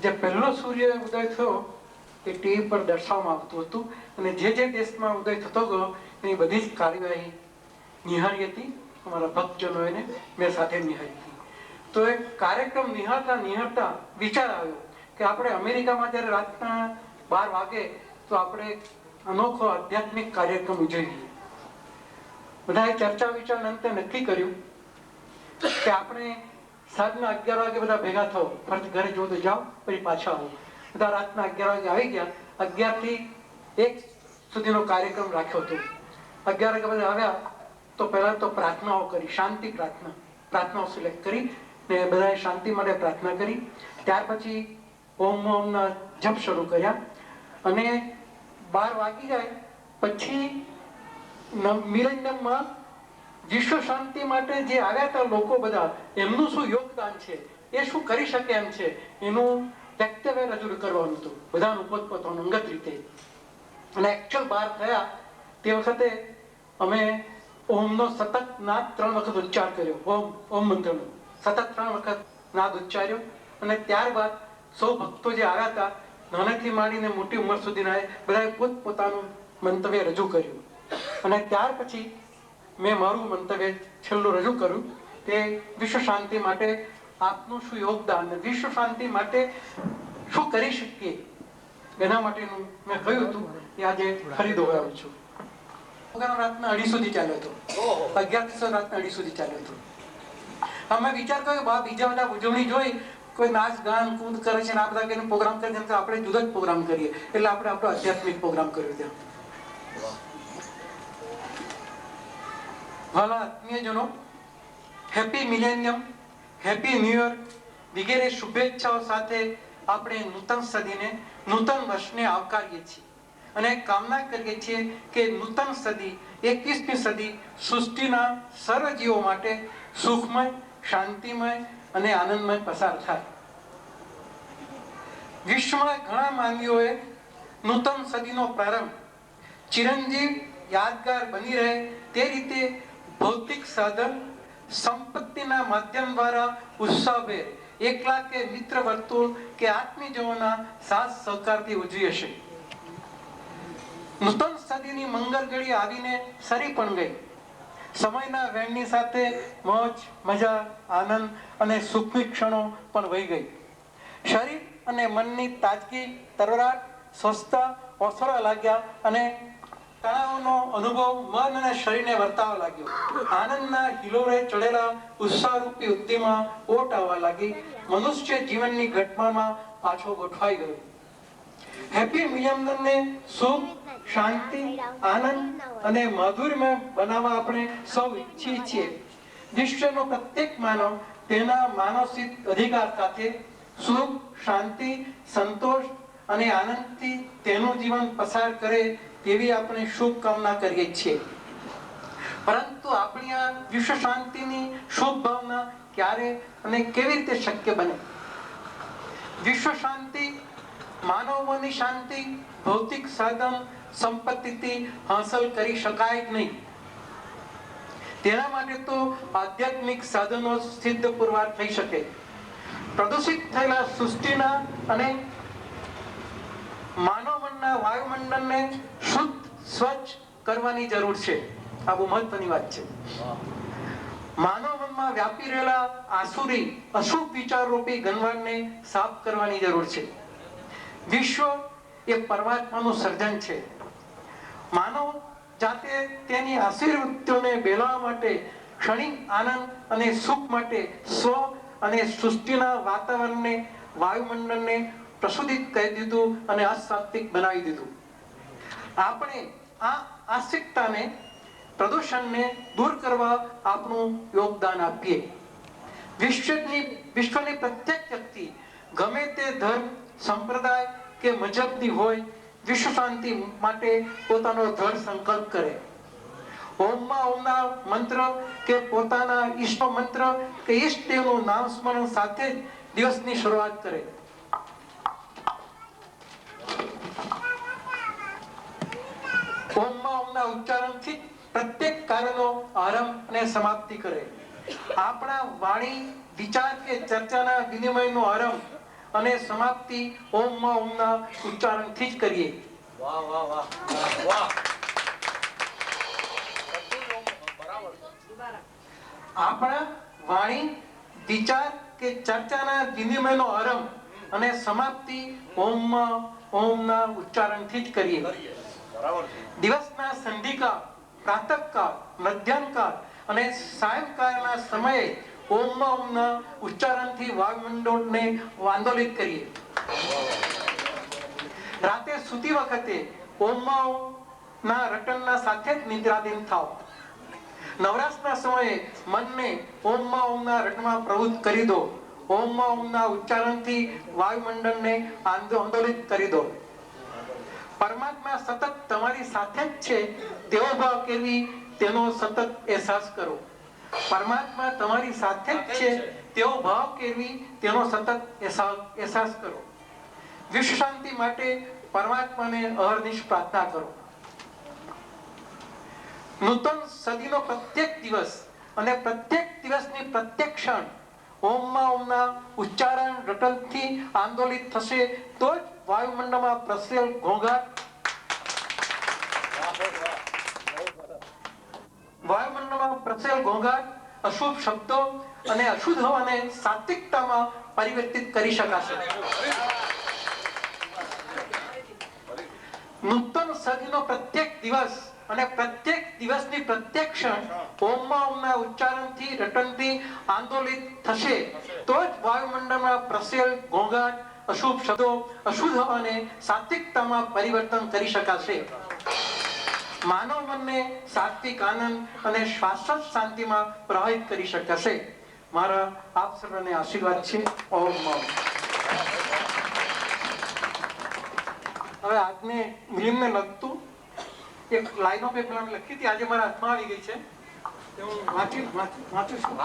જે પહેલો સૂર્ય ઉદય થયો એ ટીવી પર દર્શાવવામાં આવતું હતું અને જે દેશમાં ઉદય થતો ગયો એની બધી જ કાર્યવાહી નિહાળી હતી. અમારા ભક્તજનોએ મેં સાથે નિહાળી હતી. તો એ કાર્યક્રમ નિહાળતા વિચાર આવ્યો કે આપણે અમેરિકામાં જ્યારે રાતના 12 વાગે તો આપણે અનોખો આધ્યાત્મિક કાર્યક્રમ ઉજવીએ. બધાએ ચર્ચા વિચાર અંતે નક્કી કર્યું કે આપણે સાંજના 11 વાગે બધા ભેગા થાવ, ફરી ઘરે જો તો જાઓ પછી પાછા આવો. બધા રાતના 11 વાગે આવી ગયા. 11 થી 1 સુધીનો કાર્યક્રમ રાખ્યો હતો. 11 વાગે બધા આવ્યા તો પહેલા તો પ્રાર્થનાઓ કરી, શાંતિ પ્રાર્થનાઓ સિલેક્ટ કરી ને બધાએ શાંતિ માટે પ્રાર્થના કરી. ત્યાર પછી ઓમના જપ શરૂ કર્યા અને 12 વાગી જાય પછી મિલેનિયમમાં વિશ્વ શાંતિ માટે જે આવ્યા હતા લોકો બધા, એમનું શું યોગદાન છે, એ શું કરી શકે એમ છે, એનું વક્તવ્ય રજૂ કરવાનું હતું બધાનું પોતપોતાનું અંગત રીતે. અને એકચ્યુઅલ 12 થયા તે વખતે અમે ઓમનો સતત નાદ 3 વખત ઉચ્ચાર કર્યો. ઓમ મંત્રનો સતત 3 વખત નાદ ઉચ્ચાર્યો અને ત્યારબાદ સૌ ભક્તો જે આવ્યા હતા નાનેથી માંડીને મોટી ઉંમર સુધીના બધાએ પોતપોતાનું મંતવ્ય રજૂ કર્યું. અને ત્યાર પછી મેં મારું મંતવ્ય છેલ્લું રજૂ કર્યું તે વિશ્વ શાંતિ માટે આપનું શું યોગદાન, વિશ્વ શાંતિ માટે શું કરી શકીએ એના માટેનું મેં કહ્યું હતું એ આજે ફરી દોહરાવું છું. રાતના 2:30 સુધી ચાલ્યો હતો. 11 રાતના 2:30 સુધી ચાલ્યો હતો. અમે વિચાર કર્યો બીજા બધા ઉજવણી જોઈ કોઈ નાચ ગાન કૂદ કરે છે ને આ બધા પ્રોગ્રામ કરે છે, આપણે જુદો જ પ્રોગ્રામ કરીએ. એટલે આપણે આપણો આધ્યાત્મિક પ્રોગ્રામ કર્યો ત્યાં. વાલા આત્મીયજનો, happy millennium, happy new year વગેરે શુભેચ્છાઓ સાથે આપણે નૂતન સદીને, નૂતન વર્ષને આવકારીએ છીએ અને કામના કરીએ છીએ કે નૂતન સદી 21મી સદી સૃષ્ટિના સર્વ જીવો માટે સુખમય, શાંતિમય અને આનંદમય પસાર થાય. વિશ્વમાં ઘણા માનવીઓએ નૂતન સદીનો પ્રારંભ ચિરંજીવ યાદગાર બની રહે તે રીતે ભૌતિક સાધન સંપત્તિના માધ્યમ દ્વારા ઉત્સાહભેર એકલા કે મિત્ર વર્તુળ કે આત્મીજનોના સાથ સહકારથી ઉજવી હશે. નૂતન સદીની મંગળ ઘડી આવીને સરી પણ ગઈ. સમયના વેણની સાથે મોજ, મજા, આનંદ અને સુખની ક્ષણો પણ વહી ગઈ. શરીર અને મનની તાજગી, તરવરાટ, સ્વસ્થતા ઓસરવા લાગ્યા અને તણાવનો અનુભવ મન અને શરીરને વર્તાવા લાગ્યો. આનંદના હિલોરે ચડેલા ઉત્સાહરૂપી ઉદ્દીમાં ઓટ આવવા લાગી. મનુષ્ય જીવનની ઘટનામાં પાછો ગોઠવાઈ ગયો. હેપી મિલેનિયમને સુખ, શાંતિ, આનંદ અને માધુર્યમય બનાવવા આપણે સૌ ઈચ્છીએ છીએ. વિશ્વનો પ્રત્યેક માનવ તેના માનવસિદ્ધ અધિકાર સાથે સુખ, શાંતિ, સંતોષ અને આનંદથી તેનું જીવન પસાર કરે તેવી આપણે શુભકામના કરીએ છીએ. પરંતુ આપણી આ વિશ્વ શાંતિની શુભ ભાવના ક્યારે અને કેવી રીતે શક્ય બને? વિશ્વ શાંતિ, માનવોની શાંતિ ભૌતિક સાધન સંપત્તિથી હાંસલ કરી શકાય જ નહીં. તેના માટે તો આધ્યાત્મિક સાધનો સિદ્ધ પુરવાર થઈ શકે. પ્રદૂષિત થયેલા સૃષ્ટિના અને માનવ મનના વાયુમંડળને શુદ્ધ સ્વચ્છ કરવાની જરૂર છે. આ બહુ મહત્વની વાત છે. માનવ મનમાં વ્યાપી રહેલા આસુરી અશુભ વિચારરૂપી ગંદવાડને સાફ કરવાની જરૂર છે. વિશ્વ એ પરમાત્માનું સર્જન છે. માનવ જાતે તેની આશીર્વૃત્તિઓને બેલાવવા માટે ક્ષણિક આનંદ અને સુખ માટે સ્વ અને સૃષ્ટિના વાતાવરણને વાયુમંડળને પ્રસુદિત કરી દીધું અને અસાત્વિક બનાવી દીધું. આપણે આ આસ્તિકતાને પ્રદૂષણને દૂર કરવા આપણું યોગદાન આપીએ. વિશ્વની પ્રત્યેક વ્યક્તિ ગમે તે ધર્મ, સંપ્રદાય કે મજહબની હોય, વિશ્વ શાંતિ માટે પોતાનો દ્રઢ સંકલ્પ કરે. ઓમમાં ઓમના મંત્ર કે પોતાના ઈષ્ટ મંત્ર કે ઈષ્ટ દેવનું નામ સ્મરણ સાથે જ દિવસની શરૂઆત કરે. ઓમમાં ઓમના ઉચ્ચારણથી પ્રત્યેક કાર્યનો આરંભ અને સમાપ્તિ કરે. આપણા વાણી, વિચાર કે ચર્ચાના વિનિમયનો આરંભ અને સમાપ્તિ ઓમમાં ઓમના ઉચ્ચારણથી જ કરીએ. વાહ વાહ વાહ વાહ. આપણા વાણી, વિચાર કે ચર્ચાના વિનિમયનો આરંભ અને સમાપ્તિ ઓમમાં ઓમના ઉચ્ચારણથી જ કરીએ. દિવસના સંધિકાળ, પ્રાતઃકાળ, મધ્યાહ્નકાળ અને સાયંકાળના સમયે ઓમમાં ઓમના ઉચ્ચારણથી વાયુમંડળને આંદોલિત કરીએ. રાતે સૂતી વખતે ઓમમાં ઓમના રટનના સાથે જ નિદ્રાધીન થાવ. નવરાશના સમયે મનને ઓમમાં ઓમના રટમાં પ્રવૃત્ત કરી દો. ઓમમાં ઓમના ઉચ્ચારણથી વાયુમંડળને આંદોલિત કરી દો. પરમાત્મા સતત તમારી સાથે જ છે તેવો ભાવ કેળવી તેનો સતત અહેસાસ કરો. પરમાત્મા તમારી સાથે જ છે તેવો ભાવ કેળવી તેનો સતત અહેસાસ કરો. વિશ્વ શાંતિ માટે પરમાત્માને અહર્નિશ પ્રાર્થના કરો. નૂતન સદીનો પ્રત્યેક દિવસ અને પ્રત્યેક દિવસની પ્રત્યેક ક્ષણ ઓમમાં ઓમના ઉચ્ચારણ રટનથી આંદોલિત થશે તો જ વાયુમંડળમાં પ્રસરેલ ઘોંઘાટ અશુભ શબ્દો અને અશુદ્ધ હવાને સાત્વિકતામાં પરિવર્તિત કરી શકાશે. નૂતન સદીનો પ્રત્યેક દિવસ અને પ્રત્યેક દિવસની પ્રત્યેક ક્ષણ ઓમમાં ઓમના ઉચ્ચારણથી રટનથી આંદોલિત થશે તો જ વાયુમંડળમાં પ્રસરેલ ઘોંઘાટ, અશુભ શબ્દો, અશુદ્ધ હવાને સાત્વિકતામાં પરિવર્તન કરી શકાશે. માનવ મનને સાત્વિક આનંદ અને શાશ્વત શાંતિમાં પ્રવાહિત કરી શકાશે. મારા આપ સર્વને આશીર્વાદ છે. ઓમ. હવે આજને મિલિંદને લગતું એક લાઈનો પેપર લખી હતી, આજે મારા હાથમાં આવી ગઈ છે. વાંચું છું.